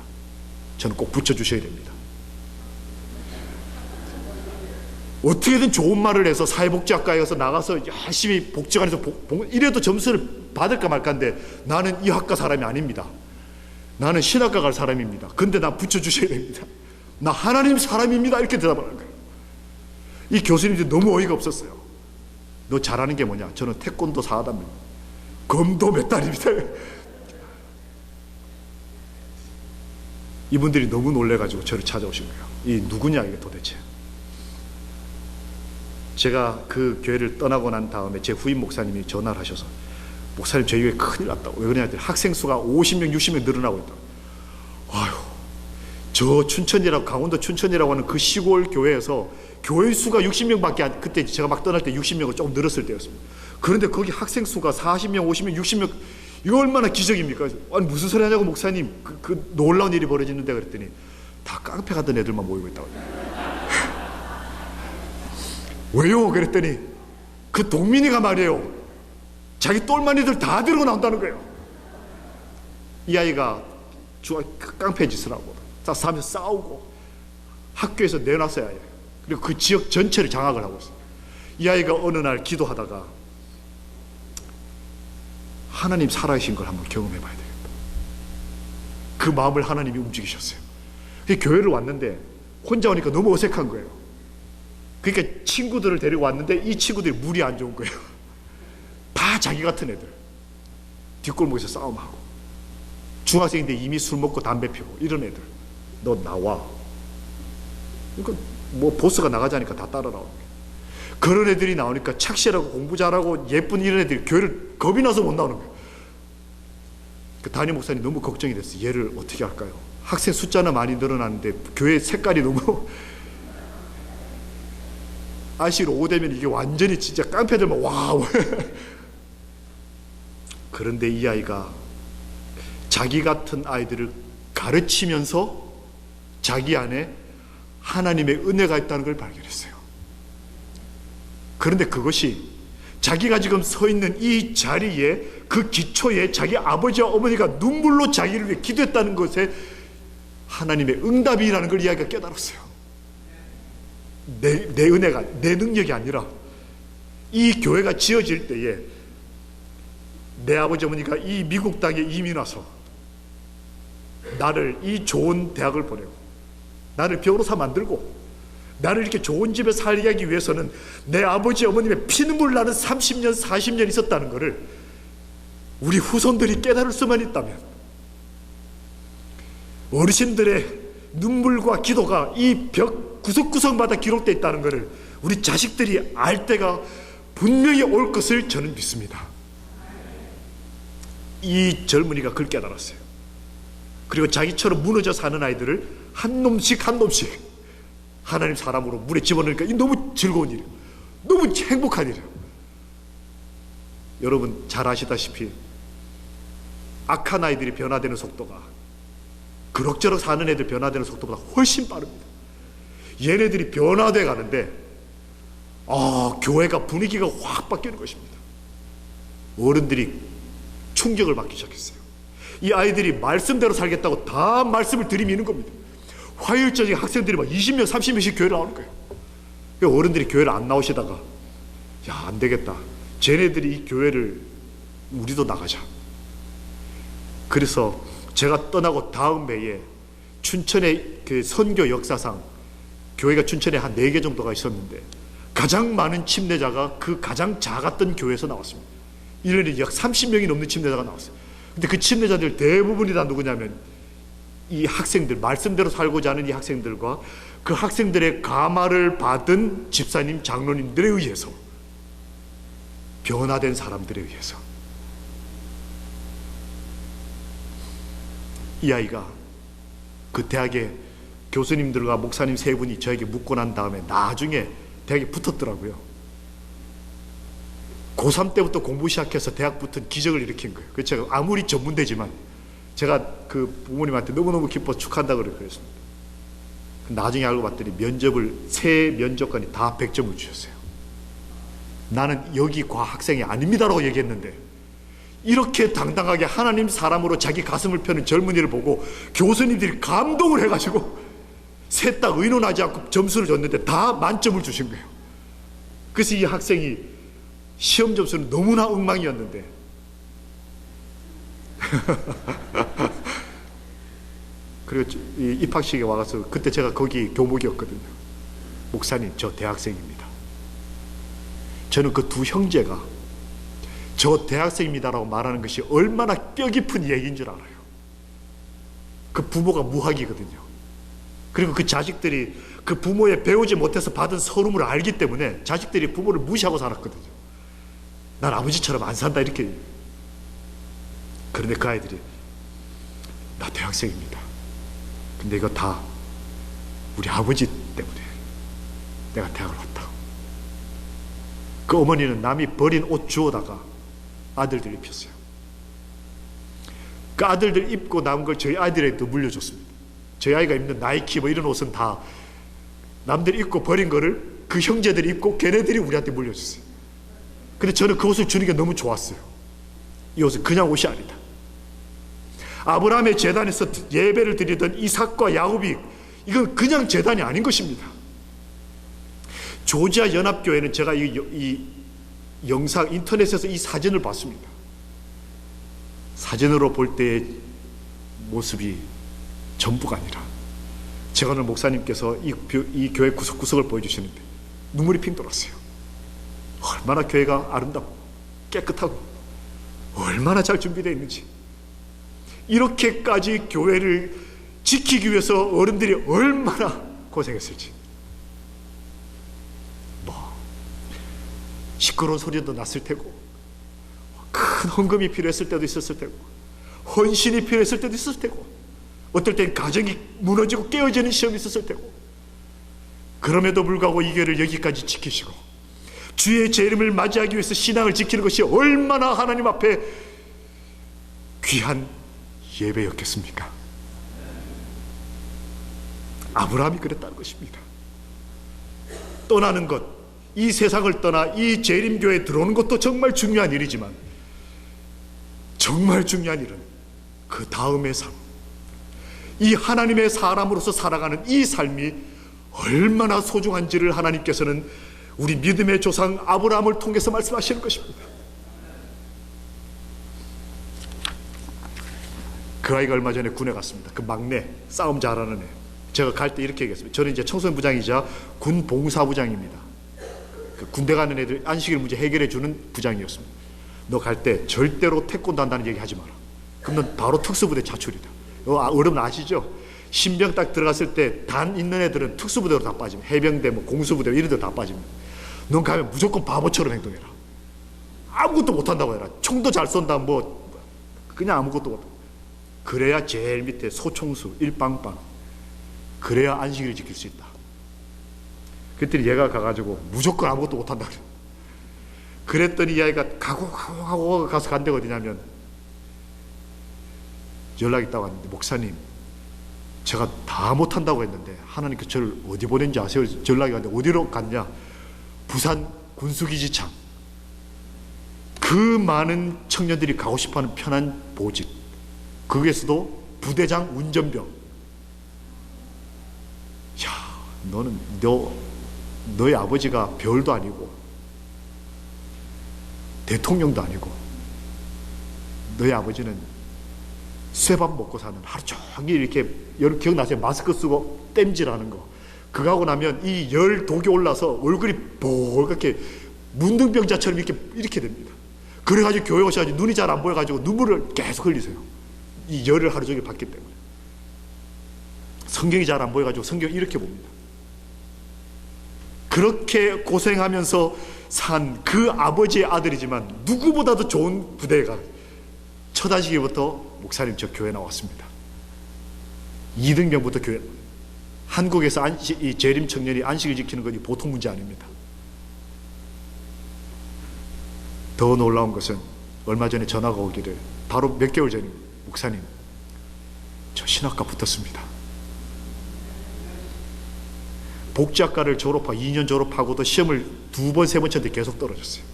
저는 꼭 붙여주셔야 됩니다. 어떻게든 좋은 말을 해서 사회복지학과에 가서 나가서 열심히 복지관에서 이래도 점수를 받을까 말까인데 나는 이 학과 사람이 아닙니다. 나는 신학과 갈 사람입니다. 근데 나 붙여주셔야 됩니다. 나 하나님 사람입니다. 이렇게 대답을 하는 거예요. 이 교수님들이 너무 어이가 없었어요. 너 잘하는 게 뭐냐? 저는 태권도 4단입니다. 검도 몇 단입니다. 이분들이 너무 놀래가지고 저를 찾아오신 거예요. 이 누구냐 이게 도대체. 제가 그 교회를 떠나고 난 다음에 제 후임 목사님이 전화를 하셔서 목사님 저희 교회 큰일 났다고. 왜 그러냐 했더니 학생 수가 50명 60명 늘어나고 있다고. 아유, 저 춘천이라고 강원도 춘천이라고 하는 그 시골 교회에서 교회 수가 60명밖에 그때 제가 막 떠날 때 60명을 조금 늘었을 때였습니다. 그런데 거기 학생 수가 40명 50명 60명 이거 얼마나 기적입니까? 아니 무슨 소리 하냐고 목사님. 그 놀라운 일이 벌어지는데 그랬더니 다 깡패 가던 애들만 모이고 있다고. 왜요? 그랬더니 그 동민이가 말이에요. 자기 똘마니들 다 데리고 나온다는 거예요. 이 아이가 깡패 짓을 하고 싸우면서 싸우고 학교에서 내놨어야 해요. 그리고 그 지역 전체를 장악을 하고 있어요. 이 아이가 어느 날 기도하다가 하나님 살아계신 걸 한번 경험해 봐야 되겠다. 그 마음을 하나님이 움직이셨어요. 교회를 왔는데 혼자 오니까 너무 어색한 거예요. 그러니까 친구들을 데리고 왔는데 이 친구들이 물이 안 좋은 거예요. 다 자기 같은 애들. 뒷골목에서 싸움하고, 중학생인데 이미 술 먹고 담배 피고 이런 애들. 너 나와. 그러니까 뭐 보스가 나가자니까 다 따라 나오는 거예요. 그런 애들이 나오니까 착실하고 공부 잘하고 예쁜 이런 애들이 교회를 겁이 나서 못 나오는 거예요. 그 담임 목사님 너무 걱정이 됐어요. 얘를 어떻게 할까요? 학생 숫자는 많이 늘어났는데 교회 색깔이 너무 아시로 오후 되면 이게 완전히 진짜 깡패들만 와우. 그런데 이 아이가 자기 같은 아이들을 가르치면서 자기 안에 하나님의 은혜가 있다는 걸 발견했어요. 그런데 그것이 자기가 지금 서 있는 이 자리에, 그 기초에 자기 아버지와 어머니가 눈물로 자기를 위해 기도했다는 것에 하나님의 응답이라는 걸 이 아이가 깨달았어요. 내 은혜가, 내 능력이 아니라 이 교회가 지어질 때에 내 아버지 어머니가 이 미국 땅에 이민 와서 나를 이 좋은 대학을 보내고 나를 변호사 만들고 나를 이렇게 좋은 집에 살게 하기 위해서는 내 아버지 어머님의 피눈물 나는 30년 40년 있었다는 것을 우리 후손들이 깨달을 수만 있다면, 어르신들의 눈물과 기도가 이 벽 구석구석마다 기록되어 있다는 것을 우리 자식들이 알 때가 분명히 올 것을 저는 믿습니다. 이 젊은이가 그걸 깨달았어요. 그리고 자기처럼 무너져 사는 아이들을 한 놈씩 한 놈씩 하나님 사람으로 물에 집어넣으니까 이 너무 즐거운 일이에요. 너무 행복한 일이에요. 여러분 잘 아시다시피 악한 아이들이 변화되는 속도가 그럭저럭 사는 애들 변화되는 속도보다 훨씬 빠릅니다. 얘네들이 변화돼 가는데 교회가 분위기가 확 바뀌는 것입니다. 어른들이 충격을 받기 시작했어요. 이 아이들이 말씀대로 살겠다고 다 말씀을 들이미는 겁니다. 화요일적인 학생들이 막 20명 30명씩 교회를 나오는 거예요. 어른들이 교회를 안 나오시다가 야, 안 되겠다, 쟤네들이 이 교회를 우리도 나가자. 그래서 제가 떠나고 다음 해에 춘천의 그 선교 역사상 교회가 춘천에 한 4개 정도가 있었는데 가장 많은 침례자가 그 가장 작았던 교회에서 나왔습니다. 1년에 약 30명이 넘는 침례자가 나왔어요. 근데 그 침례자들 대부분이 다 누구냐면 이 학생들, 말씀대로 살고자 하는 이 학생들과 그 학생들의 감화를 받은 집사님, 장로님들에 의해서, 변화된 사람들에 의해서. 이 아이가 그 대학에 교수님들과 목사님 3분이 저에게 묻고 난 다음에 나중에 대학에 붙었더라고요. 고3 때부터 공부 시작해서 대학 붙은 기적을 일으킨 거예요. 그래서 제가 아무리 전문대지만 제가 그 부모님한테 너무너무 기뻐 축하한다고 그랬습니다. 나중에 알고 봤더니 면접을, 세 면접관이 다 100점을 주셨어요. 나는 여기 과 학생이 아닙니다라고 얘기했는데 이렇게 당당하게 하나님 사람으로 자기 가슴을 펴는 젊은이를 보고 교수님들이 감동을 해가지고 셋 다 의논하지 않고 점수를 줬는데 다 만점을 주신 거예요. 그래서 이 학생이 시험 점수는 너무나 엉망이었는데 그리고 이 입학식에 와서 그때 제가 거기 교목이었거든요. 목사님, 저 대학생입니다. 저는 그 두 형제가 저 대학생입니다라고 말하는 것이 얼마나 뼈 깊은 얘기인 줄 알아요. 그 부모가 무학이거든요. 그리고 그 자식들이 그 부모의 배우지 못해서 받은 서름을 알기 때문에 자식들이 부모를 무시하고 살았거든요. 난 아버지처럼 안 산다 이렇게. 그런데 그 아이들이 나 대학생입니다. 근데 이거 다 우리 아버지 때문에 내가 대학을 왔다. 그 어머니는 남이 버린 옷 주워다가 아들들 입혔어요. 그 아들들 입고 남은 걸 저희 아이들에게도 물려줬습니다. 저희 아이가 입는 나이키 뭐 이런 옷은 다 남들이 입고 버린 거를 그 형제들이 입고 걔네들이 우리한테 물려줬어요. 근데 저는 그 옷을 주는 게 너무 좋았어요. 이 옷은 그냥 옷이 아니다. 아브라함의 제단에서 예배를 드리던 이삭과 야곱이 이건 그냥 제단이 아닌 것입니다. 조지아 연합교회는 제가 이 영상 인터넷에서 이 사진을 봤습니다. 사진으로 볼 때의 모습이 전부가 아니라 제가 오늘 목사님께서 이 교회 구석구석을 보여주시는데 눈물이 핑 돌았어요. 얼마나 교회가 아름답고 깨끗하고 얼마나 잘 준비되어 있는지, 이렇게까지 교회를 지키기 위해서 어른들이 얼마나 고생했을지. 시끄러운 소리도 났을 테고, 큰 헌금이 필요했을 때도 있었을 테고, 헌신이 필요했을 때도 있었을 테고, 어떨 땐 가정이 무너지고 깨어지는 시험이 있었을 테고, 그럼에도 불구하고 이 교회를 여기까지 지키시고 주의 제 이름을 맞이하기 위해서 신앙을 지키는 것이 얼마나 하나님 앞에 귀한 예배였겠습니까? 아브라함이 그랬다는 것입니다. 떠나는 것, 이 세상을 떠나 이 재림교회에 들어오는 것도 정말 중요한 일이지만, 정말 중요한 일은 그 다음의 삶, 이 하나님의 사람으로서 살아가는 이 삶이 얼마나 소중한지를 하나님께서는 우리 믿음의 조상 아브라함을 통해서 말씀하시는 것입니다. 그 아이가 얼마 전에 군에 갔습니다. 그 막내, 싸움 잘하는 애. 제가 갈 때 이렇게 얘기했습니다. 저는 이제 청소년부장이자 군 봉사부장입니다. 그 군대 가는 애들 안식일 문제 해결해 주는 부장이었습니다. 너 갈 때 절대로 태권도 한다는 얘기 하지 마라. 그럼 넌 바로 특수부대 자출이다. 여러분 아시죠? 신병 딱 들어갔을 때 단 있는 애들은 특수부대로 다 빠집니다. 해병대, 공수부대 이런 데 다 빠집니다. 넌 가면 무조건 바보처럼 행동해라. 아무것도 못한다고 해라. 총도 잘 쏜다, 그냥 아무것도 못한다. 그래야 제일 밑에 소총수, 일빵빵, 그래야 안식일을 지킬 수 있다. 그랬더니 얘가 가가지고 무조건 아무것도 못한다 그래. 그랬더니 이 아이가 가고 가서 간 데가 어디냐면, 연락이 있다고 하는데, 목사님, 제가 다 못한다고 했는데 하나님께서 저를 어디 보낸지 아세요? 연락이 왔는데, 어디로 갔냐? 부산 군수기지창. 그 많은 청년들이 가고 싶어하는 편한 보직, 거기에서도 부대장 운전병. 야, 너의 아버지가 별도 아니고 대통령도 아니고, 너의 아버지는 쇠밥 먹고 사는, 하루 종일 이렇게, 여러분 기억나세요? 마스크 쓰고 땜질하는 거. 그거 하고 나면 이 열 독이 올라서 얼굴이 볼갛게 문둥병자처럼 이렇게 됩니다. 그래가지고 교회 오셔가지고 눈이 잘 안 보여가지고 눈물을 계속 흘리세요. 이 열을 하루 종일 받기 때문에. 성경이 잘 안 보여가지고 성경 이렇게 봅니다. 그렇게 고생하면서 산 그 아버지의 아들이지만 누구보다도 좋은 부대가 첫 안식일부터, 목사님 저 교회 나왔습니다. 2등병부터 교회. 한국에서 이 재림 청년이 안식을 지키는 것이 보통 문제 아닙니다. 더 놀라운 것은 얼마 전에 전화가 오기를, 바로 몇 개월 전에, 목사님 저 신학과 붙었습니다. 복지학과를 졸업하고 2년 졸업하고도 시험을 2번, 3번 쳤는데 계속 떨어졌어요.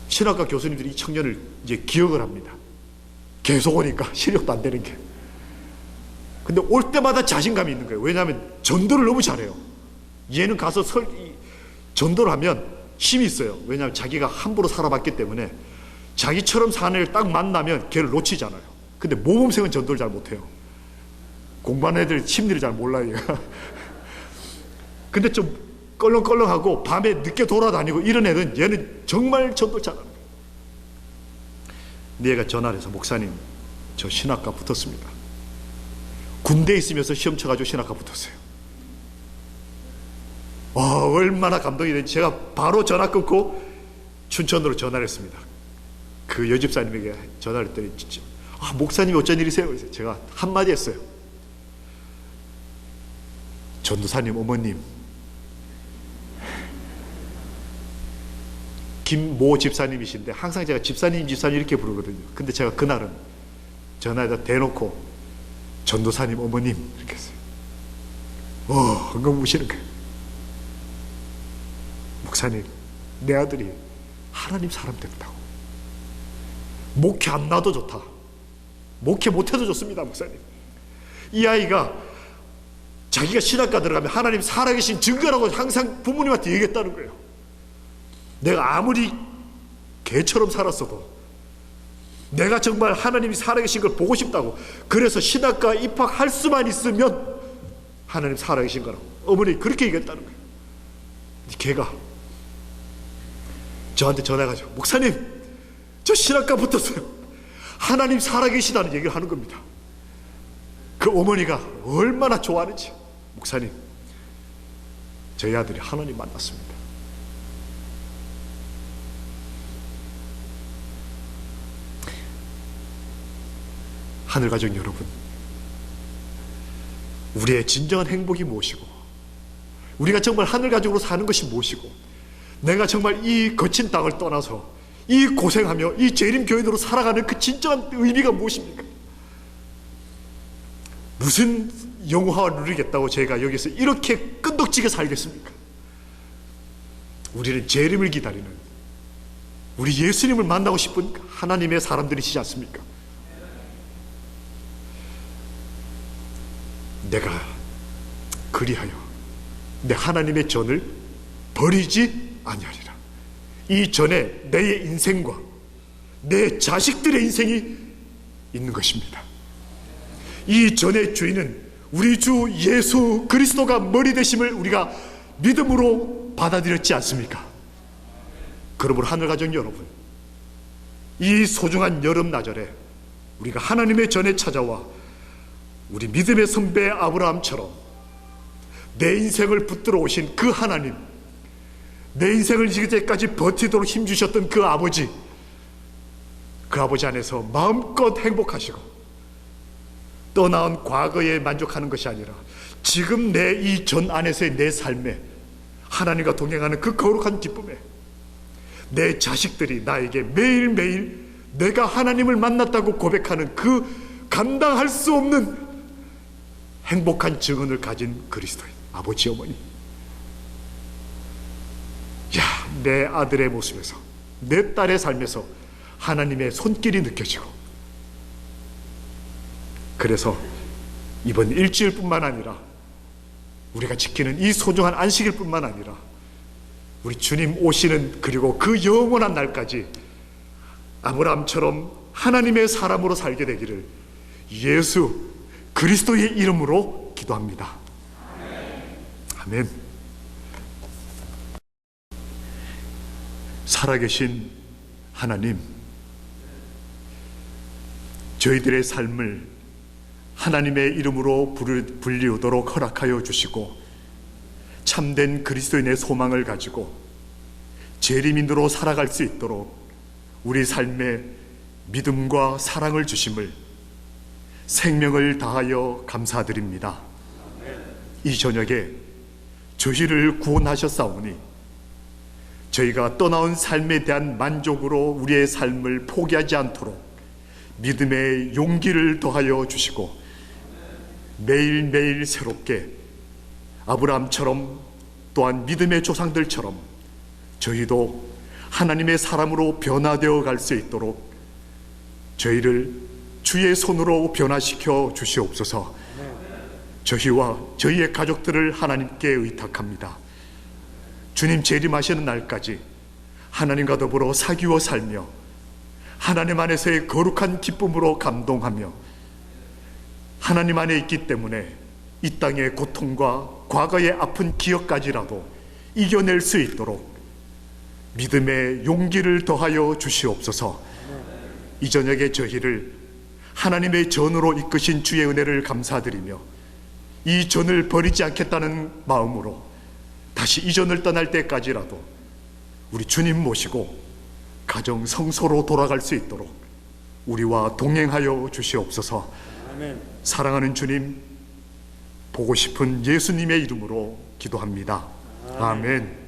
신학과 교수님들이 이 청년을 이제 기억을 합니다. 계속 오니까 실력도 안 되는 게. 근데 올 때마다 자신감이 있는 거예요. 왜냐하면 전도를 너무 잘해요. 얘는 가서 전도를 하면 힘이 있어요. 왜냐하면 자기가 함부로 살아봤기 때문에 자기처럼 사는 애를 딱 만나면 걔를 놓치잖아요. 근데 모범생은 전도를 잘 못해요. 공부하는 애들 심리를 잘 몰라요, 얘가. 근데 좀 껄렁껄렁하고 밤에 늦게 돌아다니고 이런 애는, 얘는 정말 전도를 잘합니다. 근데 얘가 전화를 해서, 목사님 저 신학과 붙었습니다. 군대에 있으면서 시험 쳐가지고 신학과 붙었어요. 얼마나 감동이 되는지. 제가 바로 전화 끊고 춘천으로 전화를 했습니다. 그 여집사님에게 전화를 했더니, 진짜 목사님이 어쩐 일이세요? 그래서 제가 한마디 했어요. 전도사님 어머님 김모 집사님이신데, 항상 제가 집사님 이렇게 부르거든요. 근데 제가 그날은 전화에다 대놓고 전도사님 어머님 이렇게 했어요. 흥금 우시는 거예요. 목사님, 내 아들이 하나님 사람 됐다고. 목회 안 나도 좋다. 목회 못해도 좋습니다, 목사님. 이 아이가 자기가 신학과 들어가면 하나님 살아계신 증거라고 항상 부모님한테 얘기했다는 거예요. 내가 아무리 개처럼 살았어도 내가 정말 하나님이 살아계신 걸 보고 싶다고. 그래서 신학과 입학할 수만 있으면 하나님 살아계신 거라고 어머니 그렇게 얘기했다는 거예요. 걔가 저한테 전화해가지고 목사님 저 신학과 붙었어요. 하나님 살아계시다는 얘기를 하는 겁니다. 그 어머니가 얼마나 좋아하는지. 목사님 저희 아들이 하나님 만났습니다. 하늘가족 여러분, 우리의 진정한 행복이 무엇이고 우리가 정말 하늘가족으로 사는 것이 무엇이고 내가 정말 이 거친 땅을 떠나서 이 고생하며 이 재림교인으로 살아가는 그 진정한 의미가 무엇입니까? 무슨 영화를 누리겠다고 제가 여기서 이렇게 끈덕지게 살겠습니까? 우리는 재림을 기다리는, 우리 예수님을 만나고 싶은 하나님의 사람들이시지 않습니까? 내가 그리하여 내 하나님의 전을 버리지 아니하리라. 이 전에 내 인생과 내 자식들의 인생이 있는 것입니다. 이 전의 주인은 우리 주 예수 그리스도가 머리 되심을 우리가 믿음으로 받아들였지 않습니까? 그러므로 하늘가족 여러분, 이 소중한 여름나절에 우리가 하나님의 전에 찾아와 우리 믿음의 선배 아브라함처럼 내 인생을 붙들어 오신 그 하나님, 내 인생을 이제까지 버티도록 힘주셨던 그 아버지 안에서 마음껏 행복하시고 떠나온 과거에 만족하는 것이 아니라 지금 내 이 전 안에서의 내 삶에 하나님과 동행하는 그 거룩한 기쁨에 내 자식들이 나에게 매일매일 내가 하나님을 만났다고 고백하는 그 감당할 수 없는 행복한 증언을 가진 그리스도인 아버지 어머니, 내 아들의 모습에서 내 딸의 삶에서 하나님의 손길이 느껴지고, 그래서 이번 일주일뿐만 아니라 우리가 지키는 이 소중한 안식일 뿐만 아니라 우리 주님 오시는 그리고 그 영원한 날까지 아브라함처럼 하나님의 사람으로 살게 되기를 예수 그리스도의 이름으로 기도합니다. 아멘. 살아계신 하나님, 저희들의 삶을 하나님의 이름으로 불리우도록 허락하여 주시고 참된 그리스도인의 소망을 가지고 재림인으로 살아갈 수 있도록 우리 삶에 믿음과 사랑을 주심을 생명을 다하여 감사드립니다. 이 저녁에 저희를 구원하셨사오니 저희가 떠나온 삶에 대한 만족으로 우리의 삶을 포기하지 않도록 믿음의 용기를 더하여 주시고 매일매일 새롭게 아브라함처럼 또한 믿음의 조상들처럼 저희도 하나님의 사람으로 변화되어 갈 수 있도록 저희를 주의 손으로 변화시켜 주시옵소서. 저희와 저희의 가족들을 하나님께 의탁합니다. 주님 재림하시는 날까지 하나님과 더불어 사귀어 살며 하나님 안에서의 거룩한 기쁨으로 감동하며 하나님 안에 있기 때문에 이 땅의 고통과 과거의 아픈 기억까지라도 이겨낼 수 있도록 믿음의 용기를 더하여 주시옵소서. 이 저녁에 저희를 하나님의 전으로 이끄신 주의 은혜를 감사드리며 이 전을 버리지 않겠다는 마음으로 다시 이 전을 떠날 때까지라도 우리 주님 모시고 가정 성소로 돌아갈 수 있도록 우리와 동행하여 주시옵소서. 아멘. 사랑하는 주님, 보고 싶은 예수님의 이름으로 기도합니다. 아멘.